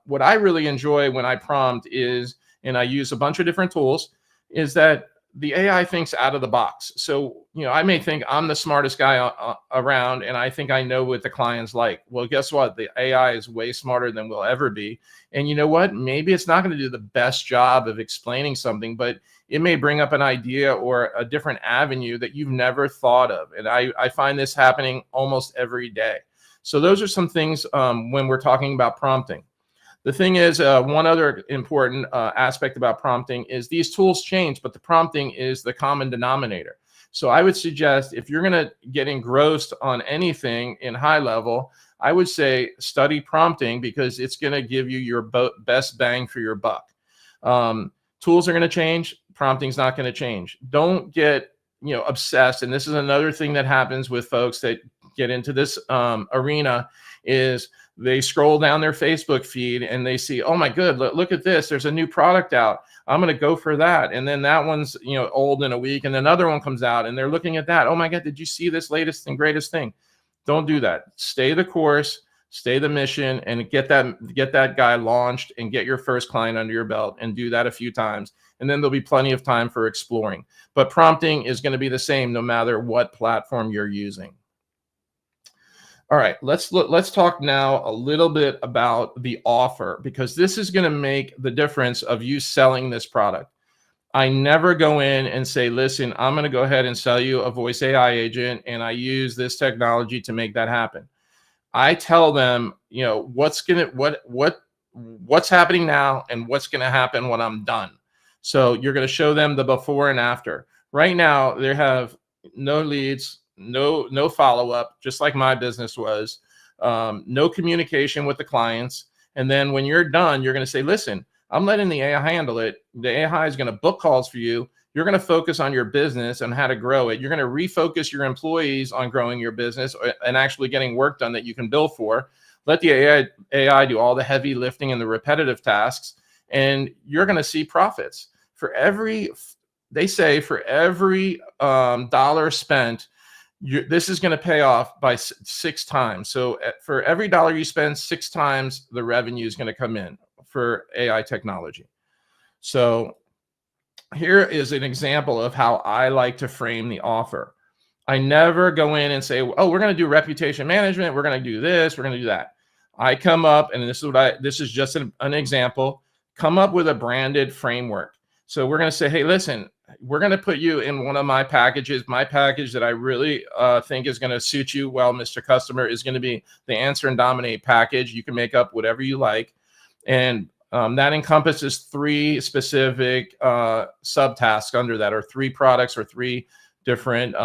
what I really enjoy when I prompt is, and I use a bunch of different tools, is that the AI thinks out of the box. So, I may think I'm the smartest guy around, and I think I know what the client's like. Well, guess what? The AI is way smarter than we'll ever be. And you know what? Maybe it's not going to do the best job of explaining something, but it may bring up an idea or a different avenue that you've never thought of. And I find this happening almost every day. So those are some things when we're talking about prompting. The thing is, one other important aspect about prompting is these tools change, but the prompting is the common denominator. So I would suggest if you're going to get engrossed on anything in HighLevel, I would say study prompting, because it's going to give you your best bang for your buck. Tools are going to change. Prompting's not going to change. Don't get obsessed. And this is another thing that happens with folks that get into this arena is they scroll down their Facebook feed and they see, oh my good, look at this. There's a new product out. I'm going to go for that. And then that one's old in a week, and another one comes out and they're looking at that. Oh my God, did you see this latest and greatest thing? Don't do that. Stay the course, stay the mission, and get that guy launched and get your first client under your belt, and do that a few times. And then there'll be plenty of time for exploring. But prompting is going to be the same no matter what platform you're using. All right, let's talk now a little bit about the offer, because this is going to make the difference of you selling this product. I never go in and say, listen, I'm going to go ahead and sell you a voice AI agent, and I use this technology to make that happen. I tell them, what's happening now and what's going to happen when I'm done. So you're going to show them the before and after. Right now, they have no leads, no follow-up, just like my business was, no communication with the clients. And then when you're done, you're going to say, listen, I'm letting the AI handle it. The AI is going to book calls for you. You're going to focus on your business and how to grow it. You're going to refocus your employees on growing your business and actually getting work done that you can bill for. Let the AI do all the heavy lifting and the repetitive tasks, and you're going to see profits. They say for every dollar spent, this is going to pay off by 6 times. So for every dollar you spend, 6 times the revenue is going to come in for AI technology. So here is an example of how I like to frame the offer. I never go in and say, oh, we're going to do reputation management. We're going to do this. We're going to do that. I come up, and this is just an example, come up with a branded framework. So we're going to say, hey, listen, we're going to put you in one of my packages. My package that I really think is going to suit you well, Mr. Customer, is going to be the Answer and Dominate package. You can make up whatever you like. And that encompasses 3 specific subtasks under that, or 3 products, or 3 different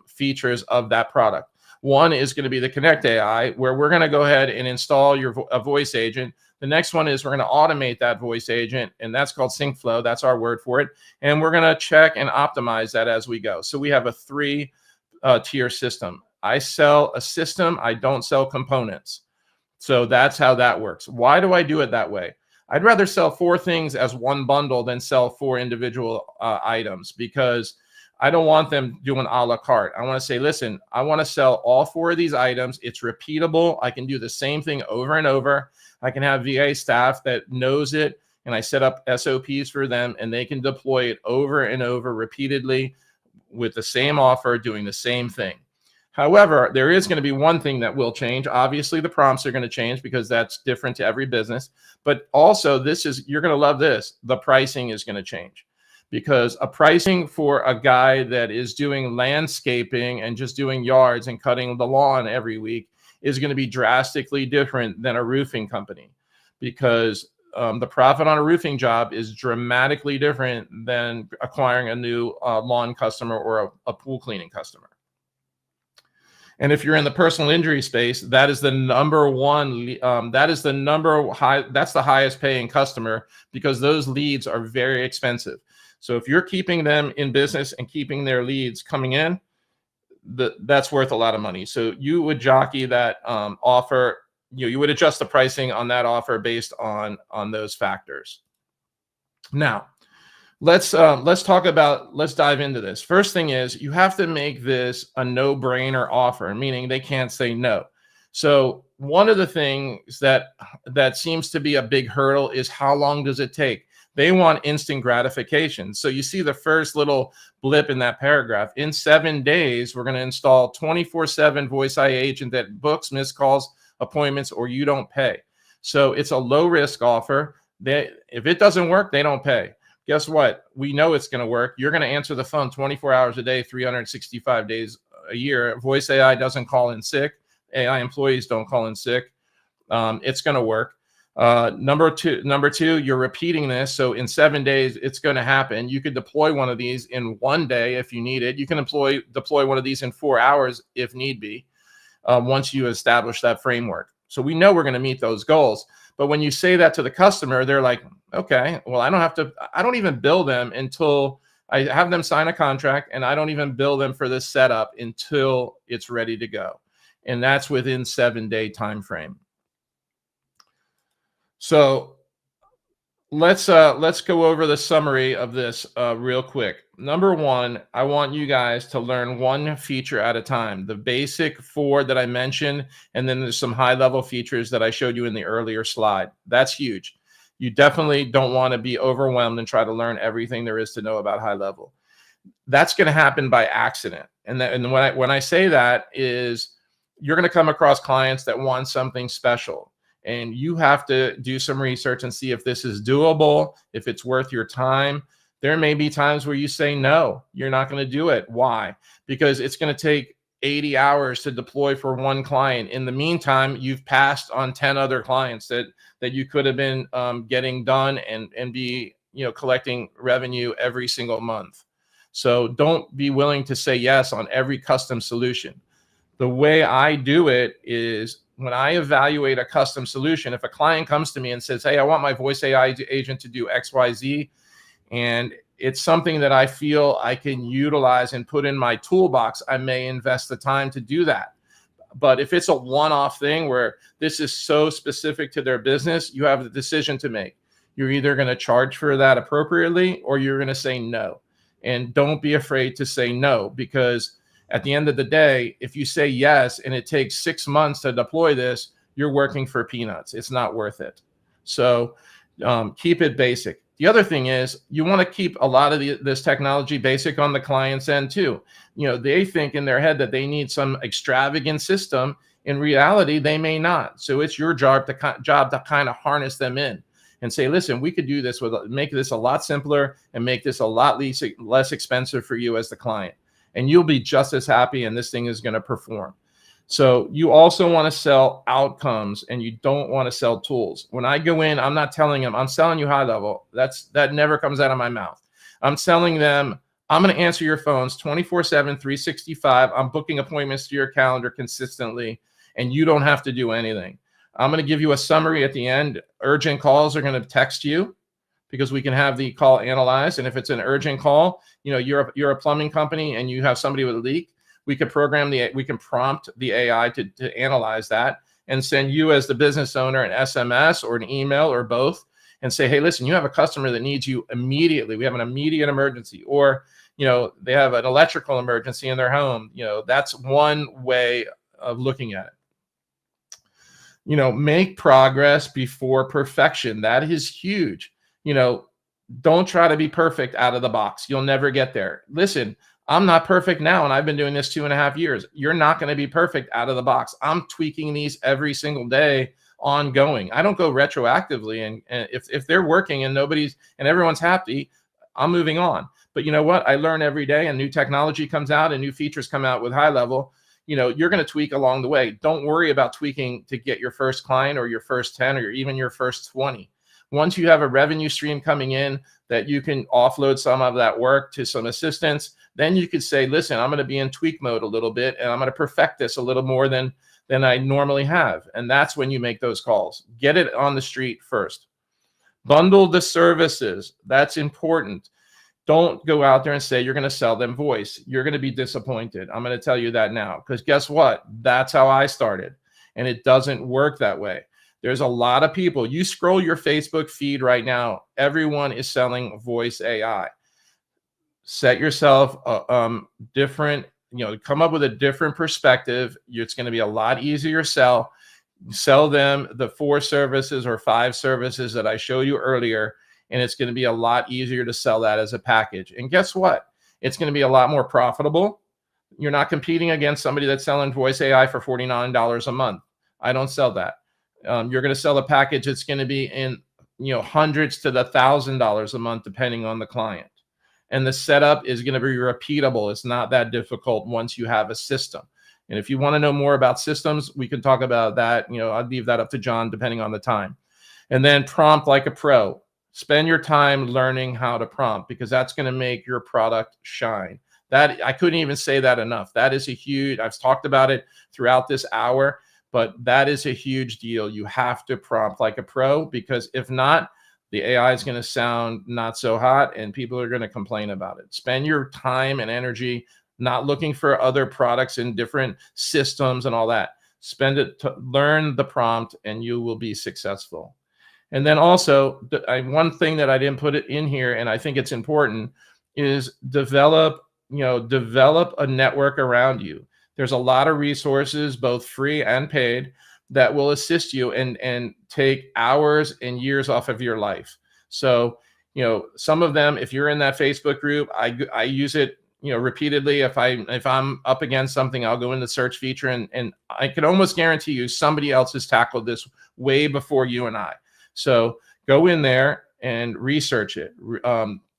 features of that product. One is going to be the Connect AI, where we're going to go ahead and install a voice agent. The next one is we're going to automate that voice agent, and that's called SyncFlow. That's our word for it. And we're going to check and optimize that as we go. So we have a 3-tier system. I sell a system. I don't sell components. So that's how that works. Why do I do it that way? I'd rather sell 4 things as one bundle than sell 4 individual items, because I don't want them doing a la carte. I want to say, listen, I want to sell all 4 of these items. It's repeatable. I can do the same thing over and over. I can have VA staff that knows it, and I set up SOPs for them, and they can deploy it over and over repeatedly with the same offer, doing the same thing. However, there is going to be one thing that will change. Obviously, the prompts are going to change, because that's different to every business. But also, you're going to love this. The pricing is going to change, because a pricing for a guy that is doing landscaping and just doing yards and cutting the lawn every week is going to be drastically different than a roofing company, because the profit on a roofing job is dramatically different than acquiring a new lawn customer or a pool cleaning customer. And if you're in the personal injury space, that is the number one, that's the highest paying customer, because those leads are very expensive. So if you're keeping them in business and keeping their leads coming in, that's worth a lot of money. So you would jockey that offer, you would adjust the pricing on that offer based on those factors. Now, let's dive into this. First thing is, you have to make this a no-brainer offer, meaning they can't say no. So one of the things that seems to be a big hurdle is, how long does it take? They want instant gratification. So you see the first little blip in that paragraph. In 7 days, we're going to install 24/7 voice AI agent that books missed calls, appointments, or you don't pay. So it's a low risk offer. If it doesn't work, they don't pay. Guess what? We know it's going to work. You're going to answer the phone 24 hours a day, 365 days a year. Voice AI doesn't call in sick. AI employees don't call in sick. It's going to work. Number two, you're repeating this. So in 7 days, it's going to happen. You could deploy one of these in 1 day if you need it. You can deploy one of these in 4 hours if need be, once you establish that framework. So we know we're going to meet those goals. But when you say that to the customer, they're like, okay, well, I don't even bill them until I have them sign a contract, and I don't even bill them for this setup until it's ready to go. And that's within 7-day time frame. So let's go over the summary of this real quick. Number one, I want you guys to learn one feature at a time. The basic 4 that I mentioned, and then there's some high-level features that I showed you in the earlier slide. That's huge. You definitely don't want to be overwhelmed and try to learn everything there is to know about high level. That's going to happen by accident. And when I say that is, you're going to come across clients that want something special. And you have to do some research and see if this is doable, if it's worth your time. There may be times where you say, no, you're not going to do it. Why? Because it's going to take 80 hours to deploy for one client. In the meantime, you've passed on 10 other clients that you could have been getting done and be collecting revenue every single month. So don't be willing to say yes on every custom solution. The way I do it is, when I evaluate a custom solution, if a client comes to me and says, hey, I want my voice AI agent to do XYZ, and it's something that I feel I can utilize and put in my toolbox, I may invest the time to do that. But if it's a one-off thing where this is so specific to their business, you have the decision to make. You're either going to charge for that appropriately, or you're going to say no. And don't be afraid to say no, because at the end of the day, if you say yes and it takes 6 months to deploy this, you're working for peanuts. It's not worth it. So keep it basic. The other thing is, you want to keep a lot of this technology basic on the client's end too. They think in their head that they need some extravagant system. In reality, they may not. So it's your job to kind of harness them in and say, listen, we could do this make this a lot simpler and make this a lot less expensive for you as the client. And you'll be just as happy, and this thing is going to perform. So you also want to sell outcomes, and you don't want to sell tools. When I go in, I'm not telling them, I'm selling you high level. That never comes out of my mouth. I'm selling them, I'm going to answer your phones 24/7, 365. I'm booking appointments to your calendar consistently, and you don't have to do anything. I'm going to give you a summary at the end. Urgent calls are going to text you, because we can have the call analyzed. And if it's an urgent call, you're a plumbing company and you have somebody with a leak, we can prompt the AI to analyze that and send you as the business owner an SMS or an email or both, and say, hey, listen, you have a customer that needs you immediately. We have an immediate emergency, or they have an electrical emergency in their home. That's one way of looking at it. Make progress before perfection. That is huge. Don't try to be perfect out of the box. You'll never get there. Listen, I'm not perfect now, and I've been doing this 2.5 years. You're not going to be perfect out of the box. I'm tweaking these every single day, ongoing. I don't go retroactively, and if they're working and everyone's happy, I'm moving on. But you know what? I learn every day, and new technology comes out and new features come out with high level. You're going to tweak along the way. Don't worry about tweaking to get your first client or your first 10 or even your first 20. Once you have a revenue stream coming in that you can offload some of that work to some assistants, then you could say, listen, I'm going to be in tweak mode a little bit, and I'm going to perfect this a little more than I normally have. And that's when you make those calls. Get it on the street first. Bundle the services. That's important. Don't go out there and say you're going to sell them voice. You're going to be disappointed. I'm going to tell you that now, because guess what? That's how I started. And it doesn't work that way. There's a lot of people. You scroll your Facebook feed right now. Everyone is selling voice AI. Set yourself different, come up with a different perspective. It's going to be a lot easier to sell them the 4 services or 5 services that I showed you earlier. And it's going to be a lot easier to sell that as a package. And guess what? It's going to be a lot more profitable. You're not competing against somebody that's selling voice AI for $49 a month. I don't sell that. You're going to sell a package that's going to be in, hundreds to the $1,000 a month, depending on the client. And the setup is going to be repeatable. It's not that difficult once you have a system. And if you want to know more about systems, we can talk about that. I'll leave that up to John, depending on the time. And then prompt like a pro. Spend your time learning how to prompt, because that's going to make your product shine. That I couldn't even say that enough. That is a huge, I've talked about it throughout this hour, but that is a huge deal. You have to prompt like a pro, because if not, the AI is going to sound not so hot and people are going to complain about it. Spend your time and energy not looking for other products in different systems and all that. Spend it to learn the prompt and you will be successful. And then also, one thing that I didn't put it in here, and I think it's important, is develop a network around you. There's a lot of resources, both free and paid, that will assist you and take hours and years off of your life. So, some of them, if you're in that Facebook group, I use it, repeatedly. If I'm up against something, I'll go in the search feature and I can almost guarantee you somebody else has tackled this way before you and I. So go in there and research it.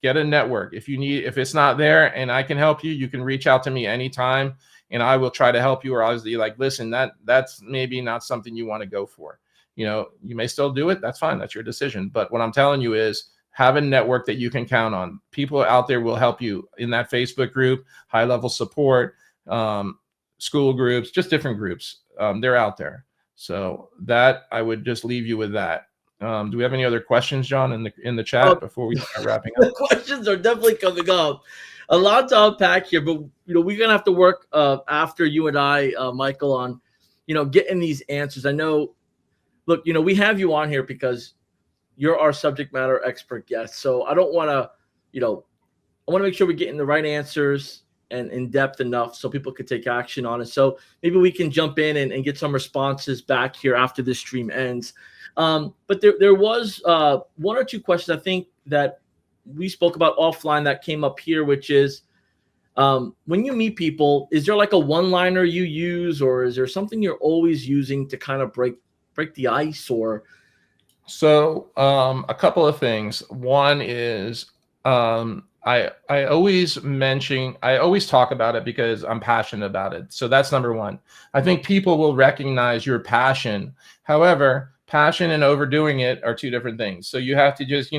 Get a network. If it's not there and I can help you, you can reach out to me anytime and I will try to help you. Or I'll be like, listen, that's maybe not something you want to go for. You may still do it. That's fine. That's your decision. But what I'm telling you is have a network that you can count on. People out there will help you in that Facebook group, HighLevel support, school groups, just different groups. They're out there. So that I would just leave you with that. Do we have any other questions, John, in the chat before we start wrapping up? The questions are definitely coming up. A lot to unpack here, but we're gonna have to work after you and I, Michael, on getting these answers. I know. Look, we have you on here because you're our subject matter expert guest. So I don't want to, I want to make sure we're getting the right answers and in depth enough so people could take action on it. So maybe we can jump in and get some responses back here after this stream ends. But there was 1 or 2 questions I think that we spoke about offline that came up here, which is when you meet people, is there like a one-liner you use, or is there something you're always using to kind of break the ice? Or so a couple of things. One is I always talk about it because I'm passionate about it. So that's number one. I think people will recognize your passion. However, passion and overdoing it are 2 different things. So you have to just,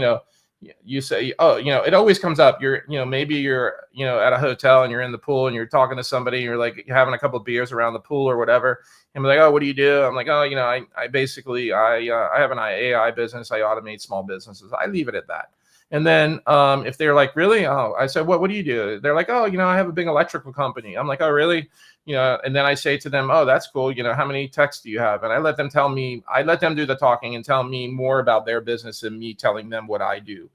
you say, oh, it always comes up. Maybe you're, at a hotel and you're in the pool and you're talking to somebody and you're like having a couple of beers around the pool or whatever. And they're like, oh, what do you do? I'm like, oh, I basically, I have an AI business. I automate small businesses. I leave it at that. And then if they're like, really? Oh, I said, what do you do? They're like, oh, I have a big electrical company. I'm like, oh, really? And then I say to them, oh, that's cool. How many techs do you have? And I let them do the talking and tell me more about their business than me telling them what I do.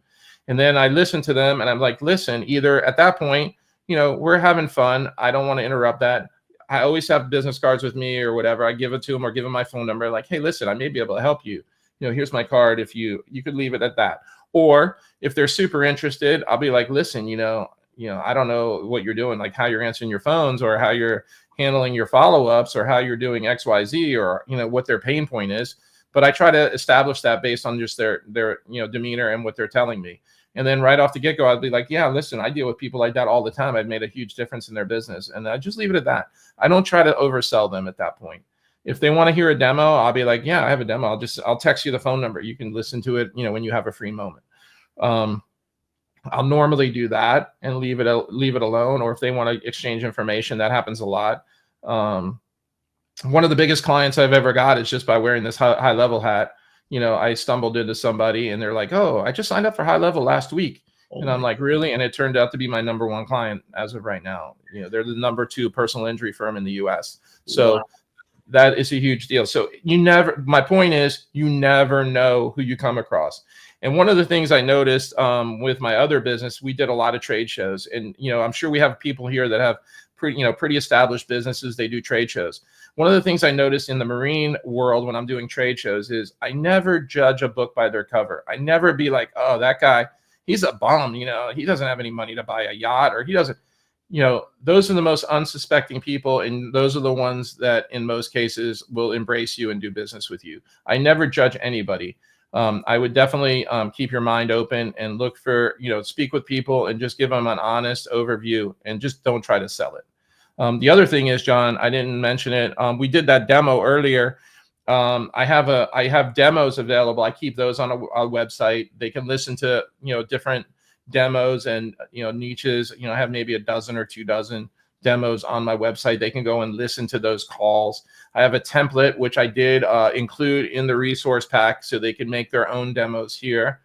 And then I listen to them and I'm like, listen, either at that point, we're having fun. I don't want to interrupt that. I always have business cards with me or whatever. I give it to them or give them my phone number. Like, hey, listen, I may be able to help you. Here's my card. If you could leave it at that. Or if they're super interested, I'll be like, listen, I don't know what you're doing, like how you're answering your phones or how you're handling your follow-ups or how you're doing XYZ or, what their pain point is. But I try to establish that based on just their demeanor and what they're telling me. And then right off the get-go, I'd be like, yeah, listen, I deal with people like that all the time. I've made a huge difference in their business. And I just leave it at that. I don't try to oversell them at that point. If they want to hear a demo, I'll be like, yeah, I have a demo. I'll text you the phone number. You can listen to it, when you have a free moment. I'll normally do that and leave it alone. Or if they want to exchange information, that happens a lot. One of the biggest clients I've ever got is just by wearing this high level hat. I stumbled into somebody and they're like, oh, I just signed up for High Level last week. And I'm like, really? And it turned out to be my #1 client as of right now. They're the #2 personal injury firm in the US. So that is a huge deal. So my point is, you never know who you come across. And one of the things I noticed with my other business, we did a lot of trade shows. And, I'm sure we have people here that have pretty established businesses. They do trade shows. One of the things I noticed in the marine world when I'm doing trade shows is I never judge a book by their cover. I never be like, oh, that guy, he's a bum. He doesn't have any money to buy a yacht, or he doesn't. Those are the most unsuspecting people, and those are the ones that in most cases will embrace you and do business with you. I never judge anybody. I would definitely keep your mind open and look for, speak with people and just give them an honest overview and just don't try to sell it. The other thing is, John, I didn't mention it. We did that demo earlier. I have demos available. I keep those on a website. They can listen to, different demos and, niches. I have maybe a dozen or 2 dozen demos on my website. They can go and listen to those calls. I have a template, which I did include in the resource pack so they can make their own demos here.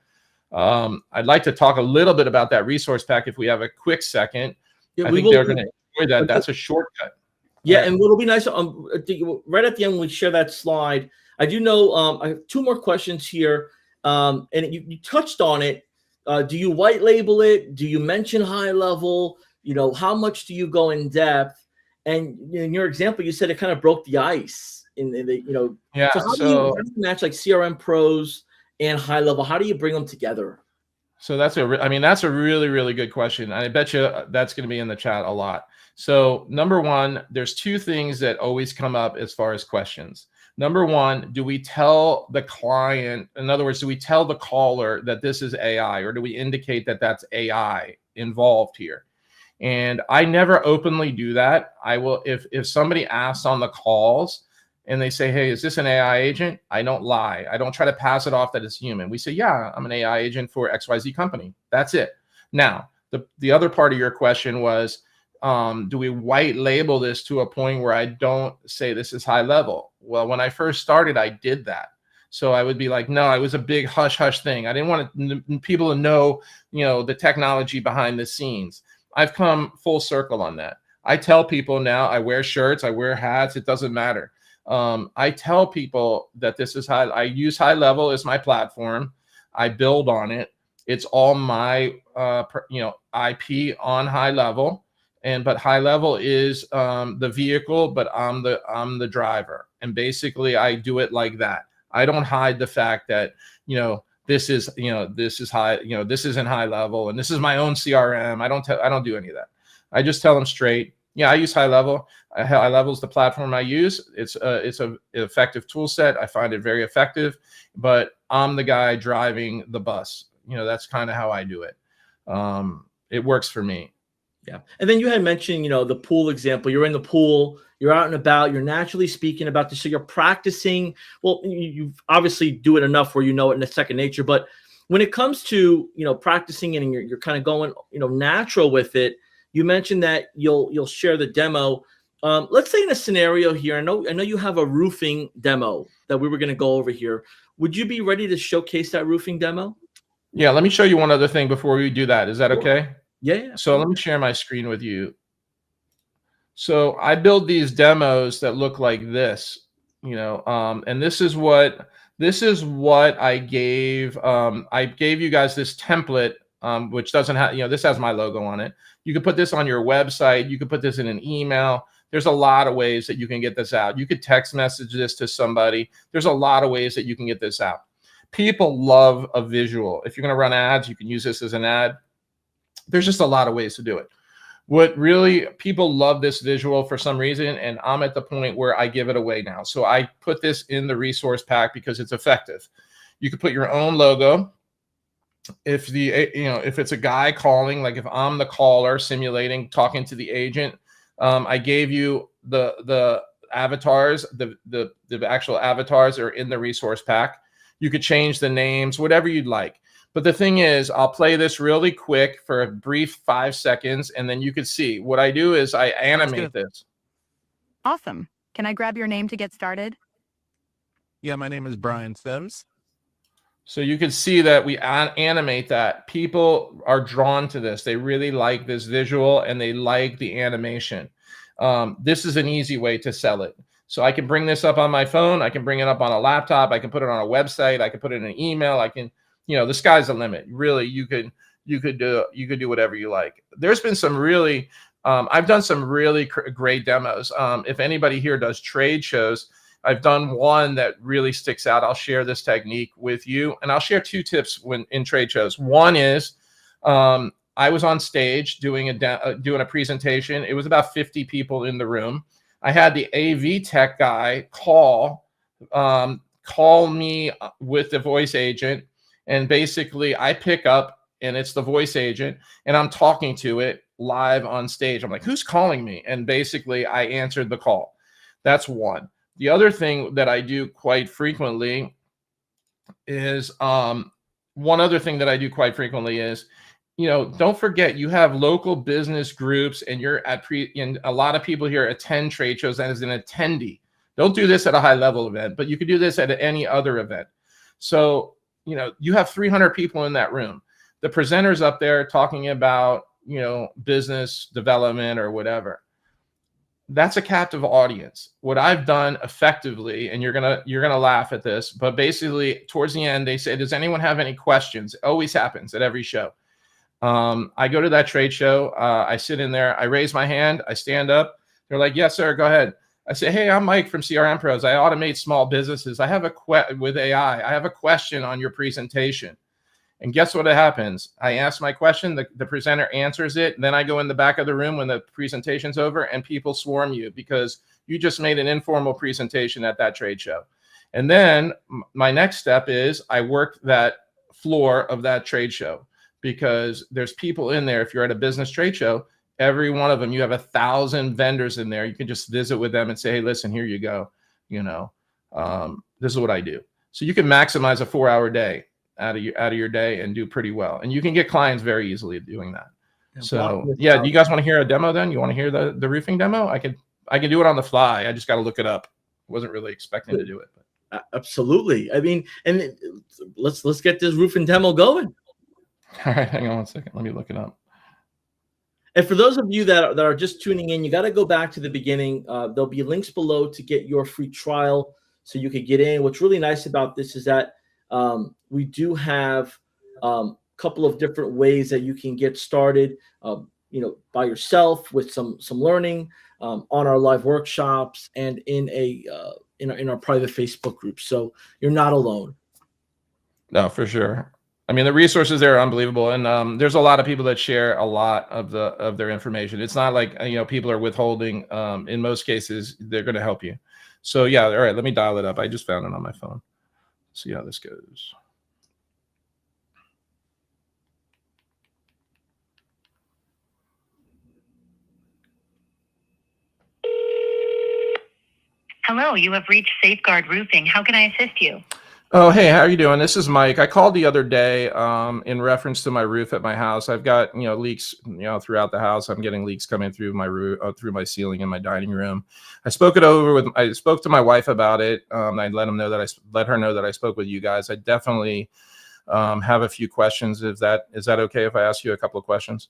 I'd like to talk a little bit about that resource pack if we have a quick second. Yeah, I think they're going to enjoy that. That's a shortcut. Yeah, right. And what'll be nice, right at the end when we share that slide, I do know I have 2 more questions here, and you touched on it. Do you white label it? Do you mention high level? How much do you go in depth? And in your example, you said it kind of broke the ice. Yeah. So how do you match like CRM pros and high level? How do you bring them together? So that's a really, really good question. I bet you that's going to be in the chat a lot. So #1, there's 2 things that always come up as far as questions. #1, do we tell the client, in other words, do we tell the caller that this is AI, or do we indicate that that's AI involved here? And I never openly do that. I will, if somebody asks on the calls and they say, hey, is this an AI agent? I don't lie. I don't try to pass it off that it's human. We say, yeah, I'm an AI agent for XYZ company. That's it. Now, the other part of your question was, do we white label this to a point where I don't say this is high level? Well, when I first started, I did that. So I would be like, no, it was a big hush hush thing. I didn't want people to know, the technology behind the scenes. I've come full circle on that. I tell people now, I wear shirts, I wear hats, it doesn't matter. I tell people that this is I use high level as my platform. I build on it. It's all my, IP on high level. But high level is the vehicle, but I'm the driver. And basically I do it like that. I don't hide the fact that, this is high, this isn't high level, and this is my own CRM. I don't do any of that. I just tell them straight. Yeah, I use high level. High level is the platform I use. It's an effective tool set. I find it very effective, but I'm the guy driving the bus. That's kind of how I do it. It works for me. Yeah. And then you had mentioned, the pool example. You're in the pool, you're out and about, you're naturally speaking about this. So you're practicing. Well, you obviously do it enough where you know it in a second nature. But when it comes to, practicing it and you're kind of going, natural with it, you mentioned that you'll share the demo. Let's say in a scenario here, I know you have a roofing demo that we were going to go over here. Would you be ready to showcase that roofing demo? Yeah. Let me show you one other thing before we do that. Is that okay? Yeah. So let me share my screen with you. So I build these demos that look like this, and this is what I gave. I gave you guys this template, which doesn't have, this has my logo on it. You could put this on your website. You could put this in an email. There's a lot of ways that you can get this out. You could text message this to somebody. There's a lot of ways that you can get this out. People love a visual. If you're going to run ads, you can use this as an ad. There's just a lot of ways to do it. What really, people love this visual for some reason, and I'm at the point where I give it away now. So I put this in the resource pack because it's effective. You could put your own logo. If it's a guy calling, like if I'm the caller simulating talking to the agent, I gave you the avatars, the actual avatars are in the resource pack. You could change the names, whatever you'd like. But the thing is, I'll play this really quick for a brief 5 seconds, and then you can see what I do is I animate this. Awesome. Can I grab your name to get started? Yeah, my name is Brian Sims. So you can see that we animate that. People are drawn to this. They really like this visual and they like the animation. This is an easy way to sell it. So I can bring this up on my phone. I can bring it up on a laptop. I can put it on a website. I can put it in an email. I can, the sky's the limit. Really, you could do whatever you like. There's been some really, I've done some really great demos. If anybody here does trade shows, I've done one that really sticks out. I'll share this technique with you, and I'll share 2 tips when in trade shows. One is, I was on stage doing a presentation. It was about 50 people in the room. I had the AV tech guy call me with the voice agent, and basically I pick up and it's the voice agent and I'm talking to it live on stage. I'm like, who's calling me? And basically I answered the call. That's one. The other thing that I do quite frequently is, don't forget you have local business groups and you're and a lot of people here attend trade shows as an attendee. Don't do this at a high level event, but you could do this at any other event. So, you have 300 people in that room. The presenter's up there talking about, business development or whatever. That's a captive audience. What I've done effectively, and you're gonna laugh at this, but basically towards the end, they say, does anyone have any questions? It always happens at every show. I go to that trade show. I sit in there. I raise my hand. I stand up. They're like, yes, sir, go ahead. I say, hey, I'm Mike from CRM Pros. I automate small businesses. I have with AI. I have a question on your presentation. And guess what happens? I ask my question, the presenter answers it, and then I go in the back of the room when the presentation's over, and people swarm you because you just made an informal presentation at that trade show. And then my next step is I work that floor of that trade show because there's people in there. If you're at a business trade show, every one of them, you have 1,000 vendors in there. You can just visit with them and say, hey, listen, here you go. This is what I do. So you can maximize a 4-hour day out of your day and do pretty well. And you can get clients very easily doing that. So yeah, do you guys want to hear a demo then? You want to hear the roofing demo? I can do it on the fly. I just got to look it up. Wasn't really expecting to do it. But. Absolutely. I mean, and let's get this roofing demo going. All right, hang on one second. Let me look it up. And for those of you that are just tuning in, you got to go back to the beginning. There'll be links below to get your free trial so you could get in. What's really nice about this is that we do have a couple of different ways that you can get started, by yourself with some learning on our live workshops and in our private Facebook group. So you're not alone. No, for sure. I mean, the resources there are unbelievable, and there's a lot of people that share a lot of their information. It's not like people are withholding. In most cases, they're going to help you. So yeah, all right. Let me dial it up. I just found it on my phone. See how this goes. Hello, you have reached Safeguard Roofing. How can I assist you? Oh, hey, how are you doing? This is Mike. I called the other day in reference to my roof at my house. I've got leaks throughout the house. I'm getting leaks coming through my roof, through my ceiling in my dining room. I spoke to my wife about it. I let her know that I spoke with you guys. I definitely have a few questions. Is that okay if I ask you a couple of questions?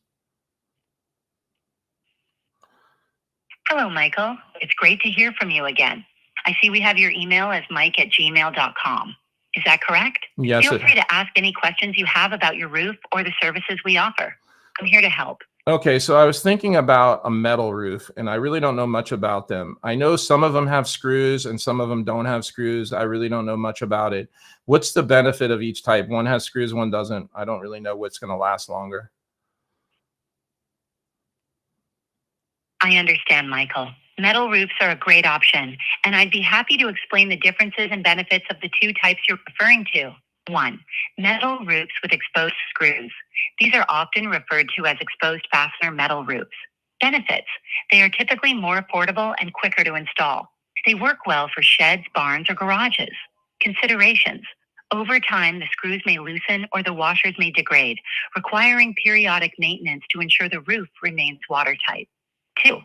Hello, Michael. It's great to hear from you again. I see we have your email as mike@gmail.com. Is that correct? Yes. Feel free to ask any questions you have about your roof or the services we offer. I'm here to help. Okay, so I was thinking about a metal roof, and I really don't know much about them. I know some of them have screws and some of them don't have screws. I really don't know much about it. What's the benefit of each type? One has screws, one doesn't. I don't really know what's going to last longer. I understand, Michael. Metal roofs are a great option, and I'd be happy to explain the differences and benefits of the 2 types you're referring to. 1, metal roofs with exposed screws. These are often referred to as exposed fastener metal roofs. Benefits: they are typically more affordable and quicker to install. They work well for sheds, barns, or garages. Considerations. Over time, the screws may loosen or the washers may degrade, requiring periodic maintenance to ensure the roof remains watertight. 2.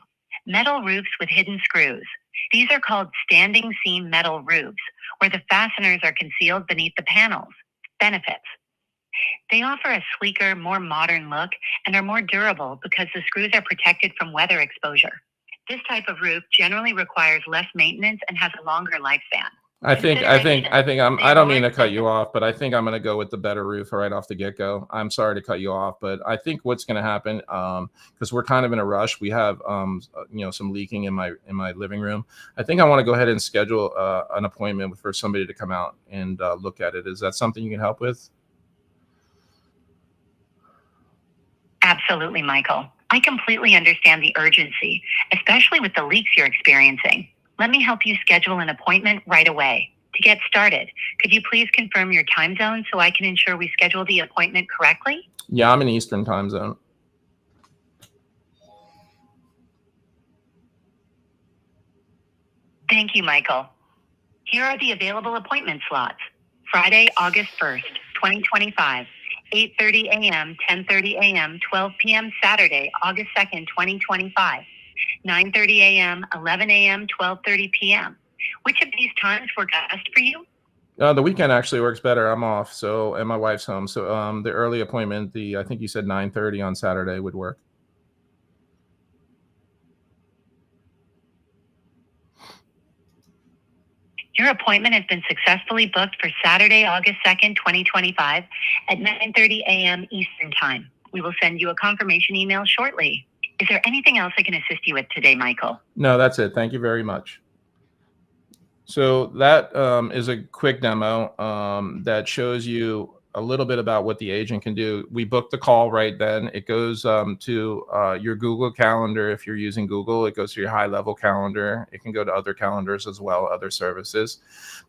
Metal roofs with hidden screws. These are called standing seam metal roofs, where the fasteners are concealed beneath the panels. Benefits. They offer a sleeker, more modern look and are more durable because the screws are protected from weather exposure. This type of roof generally requires less maintenance and has a longer lifespan. I don't mean to cut you off, but I think I'm going to go with the better roof right off the get-go. I'm sorry to cut you off, but I think what's going to happen, because we're kind of in a rush, we have some leaking in my living room. I think I want to go ahead and schedule an appointment for somebody to come out and look at it. Is that something you can help with? Absolutely, Michael. I completely understand the urgency, especially with the leaks you're experiencing. Let me help you schedule an appointment right away. To get started, could you please confirm your time zone so I can ensure we schedule the appointment correctly? Yeah, I'm in Eastern time zone. Thank you, Michael. Here are the available appointment slots. Friday, August 1st, 2025, 8:30 a.m., 10:30 a.m., 12 p.m. Saturday, August 2nd, 2025, 9:30 a.m., 11 a.m., 12:30 p.m. Which of these times work best for you? The weekend actually works better. I'm off, and my wife's home. So the early appointment, I think you said 9:30 on Saturday would work. Your appointment has been successfully booked for Saturday, August 2nd, 2025 at 9:30 a.m. Eastern Time. We will send you a confirmation email shortly. Is there anything else I can assist you with today, Michael? No, that's it. Thank you very much. So that is a quick demo that shows you a little bit about what the agent can do. We booked the call right then. It goes to your Google Calendar. If you're using Google, it goes to your HighLevel calendar. It can go to other calendars as well, other services,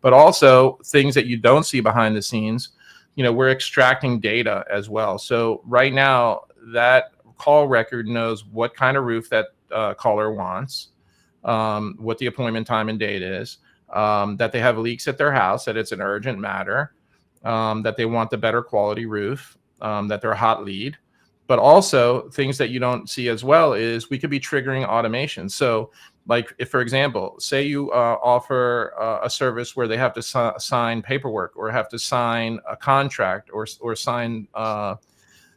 but also things that you don't see behind the scenes. We're extracting data as well. So right now, that call record knows what kind of roof that caller wants, what the appointment time and date is, that they have leaks at their house, that it's an urgent matter, that they want the better quality roof, that they're a hot lead. But also things that you don't see as well is we could be triggering automation. So like if, for example, say you offer a service where they have to sign paperwork or have to sign a contract or sign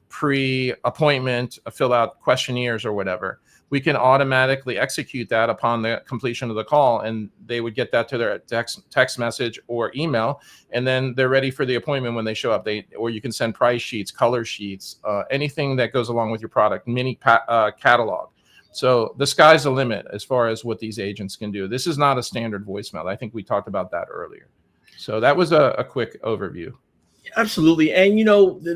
pre-appointment, fill out questionnaires or whatever, we can automatically execute that upon the completion of the call, and they would get that to their text message or email, and then they're ready for the appointment when they show up. Or you can send price sheets, color sheets, anything that goes along with your product, mini catalog. So the sky's the limit as far as what these agents can do. This is not a standard voicemail. I think we talked about that earlier. So that was a quick overview. Absolutely. And,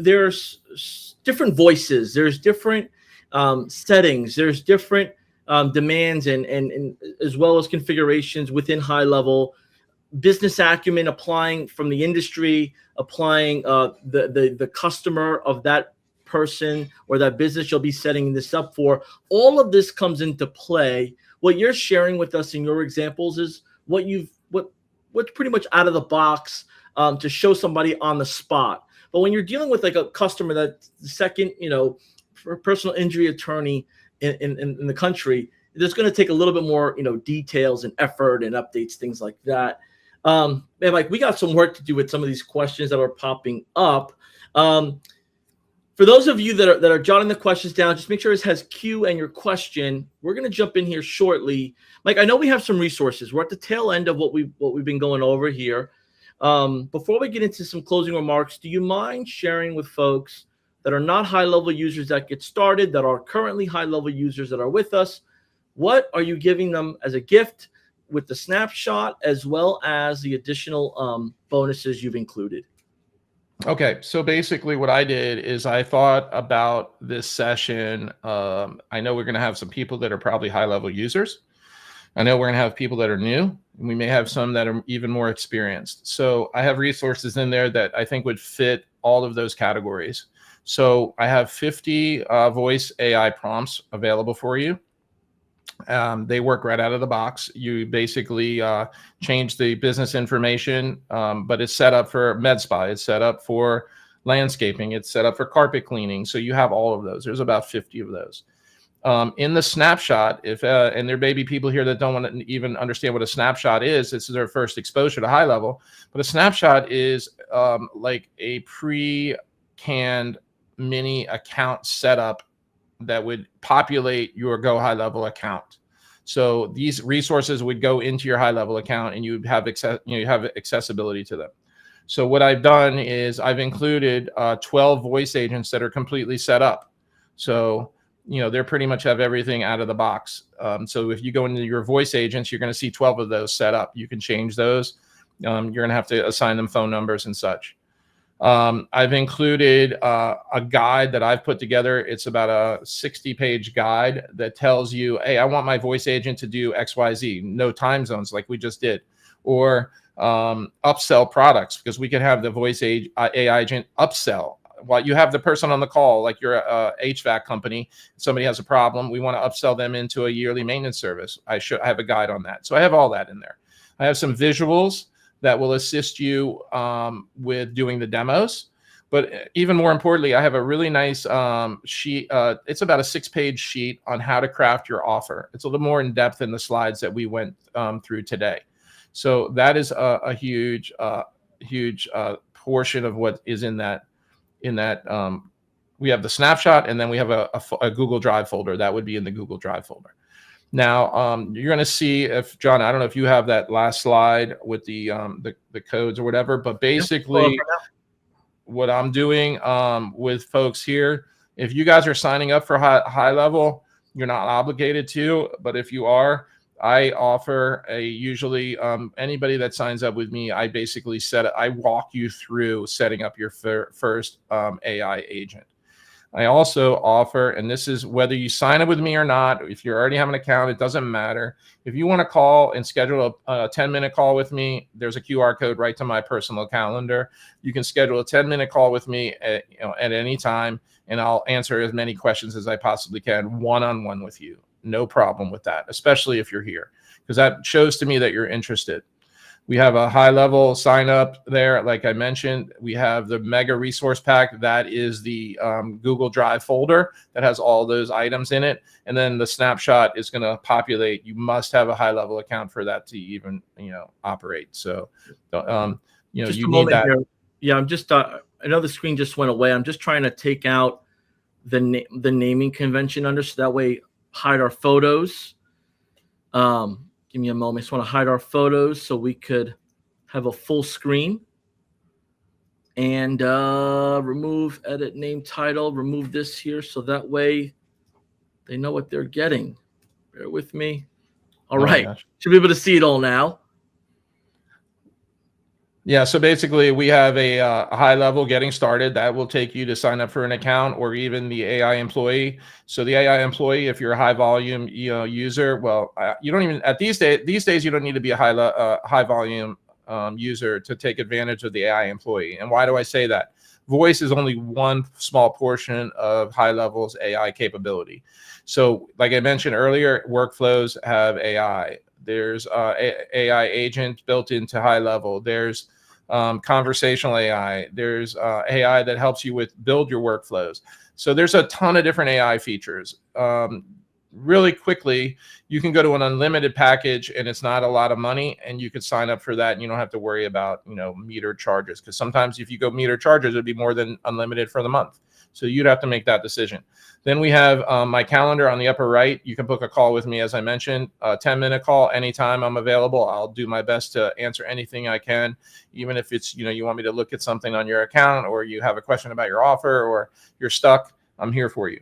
there's different voices. There's different settings. There's different demands and as well as configurations within HighLevel. Business acumen applying from the industry, applying the customer of that person or that business you'll be setting this up for. All of this comes into play. What you're sharing with us in your examples is what's pretty much out of the box to show somebody on the spot. But when you're dealing with like a customer that's the second, personal injury attorney in the country, there's going to take a little bit more, details and effort and updates, things like that. And like we got some work to do with some of these questions that are popping up. For those of you that are jotting the questions down, just make sure it has Q and your question. We're going to jump in here shortly. Mike, I know we have some resources. We're at the tail end of what we've been going over here. Before we get into some closing remarks, do you mind sharing with folks that are not HighLevel users that get started, that are currently HighLevel users that are with us, what are you giving them as a gift with the snapshot as well as the additional bonuses you've included? Okay, so basically what I did is I thought about this session. I know we're going to have some people that are probably HighLevel users. I know we're going to have people that are new, and we may have some that are even more experienced. So I have resources in there that I think would fit all of those categories. So I have 50 voice AI prompts available for you. They work right out of the box. You basically change the business information, but it's set up for med spa. It's set up for landscaping. It's set up for carpet cleaning. So you have all of those. There's about 50 of those. In the snapshot, and there may be people here that don't want to even understand what a snapshot is. This is their first exposure to HighLevel. But a snapshot is like a pre-canned mini account setup that would populate your Go HighLevel account. So these resources would go into your HighLevel account, and you have accessibility to them. So what I've done is I've included 12 voice agents that are completely set up. So they pretty much have everything out of the box. So if you go into your voice agents, you're going to see 12 of those set up. You can change those. You're going to have to assign them phone numbers and such. I've included a guide that I've put together. It's about a 60-page guide that tells you, hey, I want my voice agent to do XYZ, no time zones like we just did, or upsell products, because we can have the voice AI agent upsell. While you have the person on the call, like you're a HVAC company, somebody has a problem, we want to upsell them into a yearly maintenance service. I have a guide on that. So I have all that in there. I have some visuals that will assist you with doing the demos. But even more importantly, I have a really nice sheet. It's about a 6-page sheet on how to craft your offer. It's a little more in depth than the slides that we went through today. So that is a huge portion of what is in that. We have the snapshot, and then we have a Google Drive folder. That would be in the Google Drive folder. Now, you're going to see if, John, I don't know if you have that last slide with the codes or whatever, but basically what I'm doing with folks here, if you guys are signing up for HighLevel, you're not obligated to, but if you are, I offer usually anybody that signs up with me, I basically I walk you through setting up your first AI agent. I also offer, and this is whether you sign up with me or not, if you already have an account, it doesn't matter. If you want to call and schedule a 10-minute call with me, there's a QR code right to my personal calendar. You can schedule a 10-minute call with me at any time, and I'll answer as many questions as I possibly can one-on-one with you. No problem with that, especially if you're here, because that shows to me that you're interested. We have a HighLevel sign up there. Like I mentioned, we have the mega resource pack. That is the Google Drive folder that has all those items in it. And then the snapshot is going to populate. You must have a HighLevel account for that to even, operate. So, just you a need moment that. here. Yeah, I'm just, I know the screen just went away. I'm just trying to take out the naming convention under, so that way hide our photos. Give me a moment. I just want to hide our photos so we could have a full screen. And remove edit name title. Remove this here so that way they know what they're getting. Bear with me. All right. Gosh. Should be able to see it all now. Yeah, so basically we have a HighLevel getting started that will take you to sign up for an account, or even the AI employee. So the AI employee, if you're a high volume user, well, you don't even these days you don't need to be a high volume user to take advantage of the AI employee. And why do I say that? Voice is only one small portion of HighLevel's AI capability. So like I mentioned earlier, workflows have AI. There's AI agent built into HighLevel. There's conversational AI. There's AI that helps you with build your workflows. So there's a ton of different AI features. Really quickly, you can go to an unlimited package, and it's not a lot of money, and you can sign up for that, and you don't have to worry about meter charges, because sometimes if you go meter charges, it'd be more than unlimited for the month. So you'd have to make that decision. Then we have my calendar on the upper right. You can book a call with me, as I mentioned, a 10-minute call anytime I'm available. I'll do my best to answer anything I can, even if it's, you want me to look at something on your account, or you have a question about your offer, or you're stuck, I'm here for you.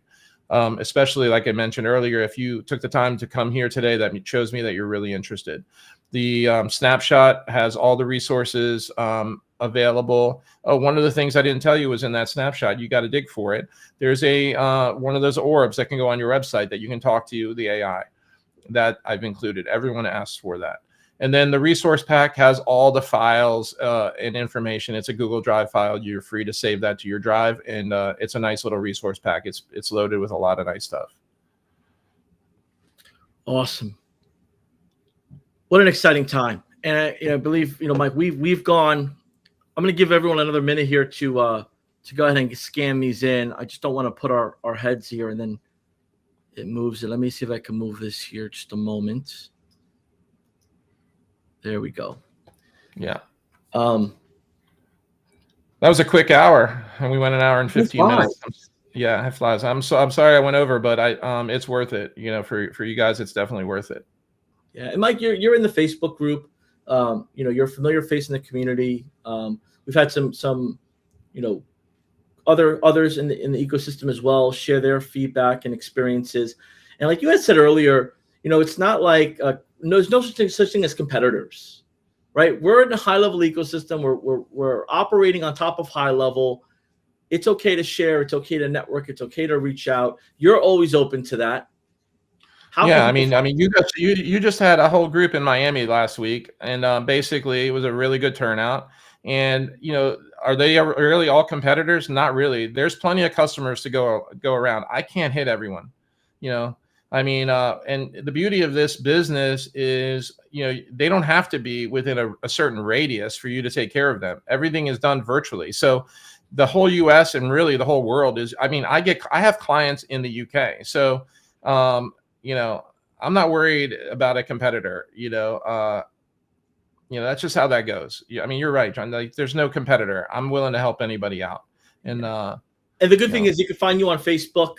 Especially like I mentioned earlier, if you took the time to come here today, that shows me that you're really interested. The snapshot has all the resources available. Oh, one of the things I didn't tell you was in that snapshot, you got to dig for it. There's a one of those orbs that can go on your website that you can talk to the AI. That I've included. Everyone asks for that. And then the resource pack has all the files and information. It's a Google Drive file. You're free to save that to your drive, and it's a nice little resource pack. It's loaded with a lot of nice stuff. Awesome. What an exciting time. And I believe, Mike, we've gone. I'm going to give everyone another minute here to go ahead and scan these in. I just don't want to put our heads here and then it moves it. Let me see if I can move this here just a moment. There we go. Yeah. That was a quick hour, and we went an hour and 15 minutes. Yeah, it flies. I'm sorry I went over, but it's worth it. For you guys, it's definitely worth it. Yeah, and Mike, you're in the Facebook group. You're a familiar face in the community. We've had some others in the ecosystem as well share their feedback and experiences. And like you had said earlier, it's not like there's no such thing as competitors, right? We're in a high-level ecosystem. We're operating on top of HighLevel. It's okay to share. It's okay to network. It's okay to reach out. You're always open to that. You just had a whole group in Miami last week, and basically it was a really good turnout. And are they really all competitors? Not really. There's plenty of customers to go around. I can't hit everyone. And the beauty of this business is, they don't have to be within a certain radius for you to take care of them. Everything is done virtually. So the whole US and really the whole world is, I have clients in the UK. So, I'm not worried about a competitor, that's just how that goes. Yeah, you're right, John. Like, there's no competitor. I'm willing to help anybody out. And the good thing is you can find you on Facebook.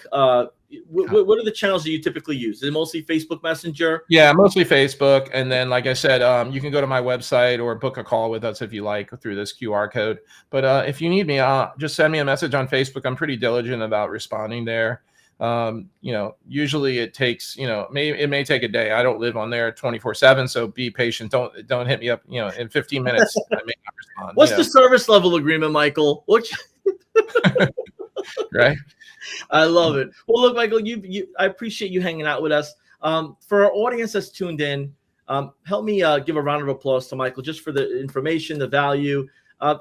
What are the channels that you typically use? Is it mostly Facebook Messenger? Yeah, mostly Facebook. And then, like I said, you can go to my website or book a call with us if you like through this QR code. But if you need me, just send me a message on Facebook. I'm pretty diligent about responding there. Usually it takes, it may take a day. I don't live on there 24/7. So be patient. Don't hit me up, in 15 minutes. I may not respond. What's the service level agreement, Michael? Right. I love it. Well, look, Michael, I appreciate you hanging out with us. For our audience that's tuned in, help me give a round of applause to Michael just for the information, the value.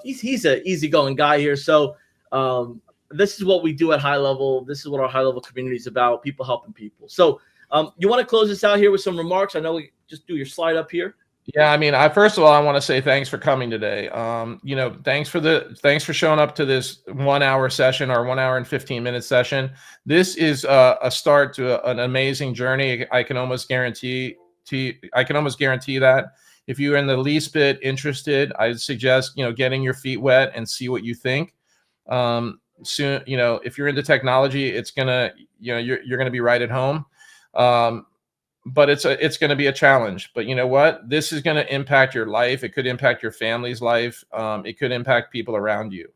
He's an easygoing guy here. So, this is what we do at HighLevel. This is what our HighLevel community is about, people helping people. So you want to close this out here with some remarks? I know we just do your slide up here. Yeah, first of all, I want to say thanks for coming today. Thanks for showing up to this 1 hour session or 1 hour and 15-minute session. This is a start to an amazing journey. I can almost guarantee that. If you're in the least bit interested, I suggest, getting your feet wet and see what you think. Soon, if you're into technology, it's gonna, you're gonna be right at home. But it's gonna be a challenge. But you know what? This is gonna impact your life. It could impact your family's life. It could impact people around you.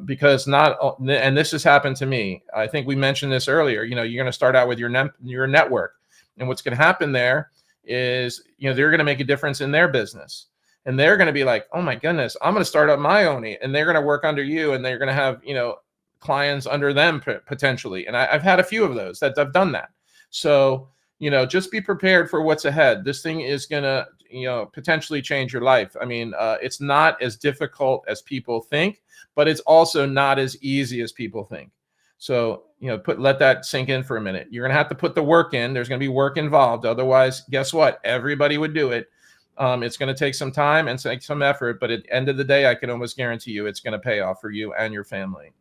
Because and this has happened to me. I think we mentioned this earlier. You're gonna start out with your network, and what's gonna happen there is, they're gonna make a difference in their business. And they're going to be like, oh my goodness, I'm going to start up my own. And they're going to work under you, and they're going to have, clients under them potentially. And I've had a few of those that have done that. So, just be prepared for what's ahead. This thing is going to, potentially change your life. It's not as difficult as people think, but it's also not as easy as people think. So, let that sink in for a minute. You're going to have to put the work in. There's going to be work involved. Otherwise, guess what? Everybody would do it. It's going to take some time and take some effort, but at the end of the day, I can almost guarantee you it's going to pay off for you and your family.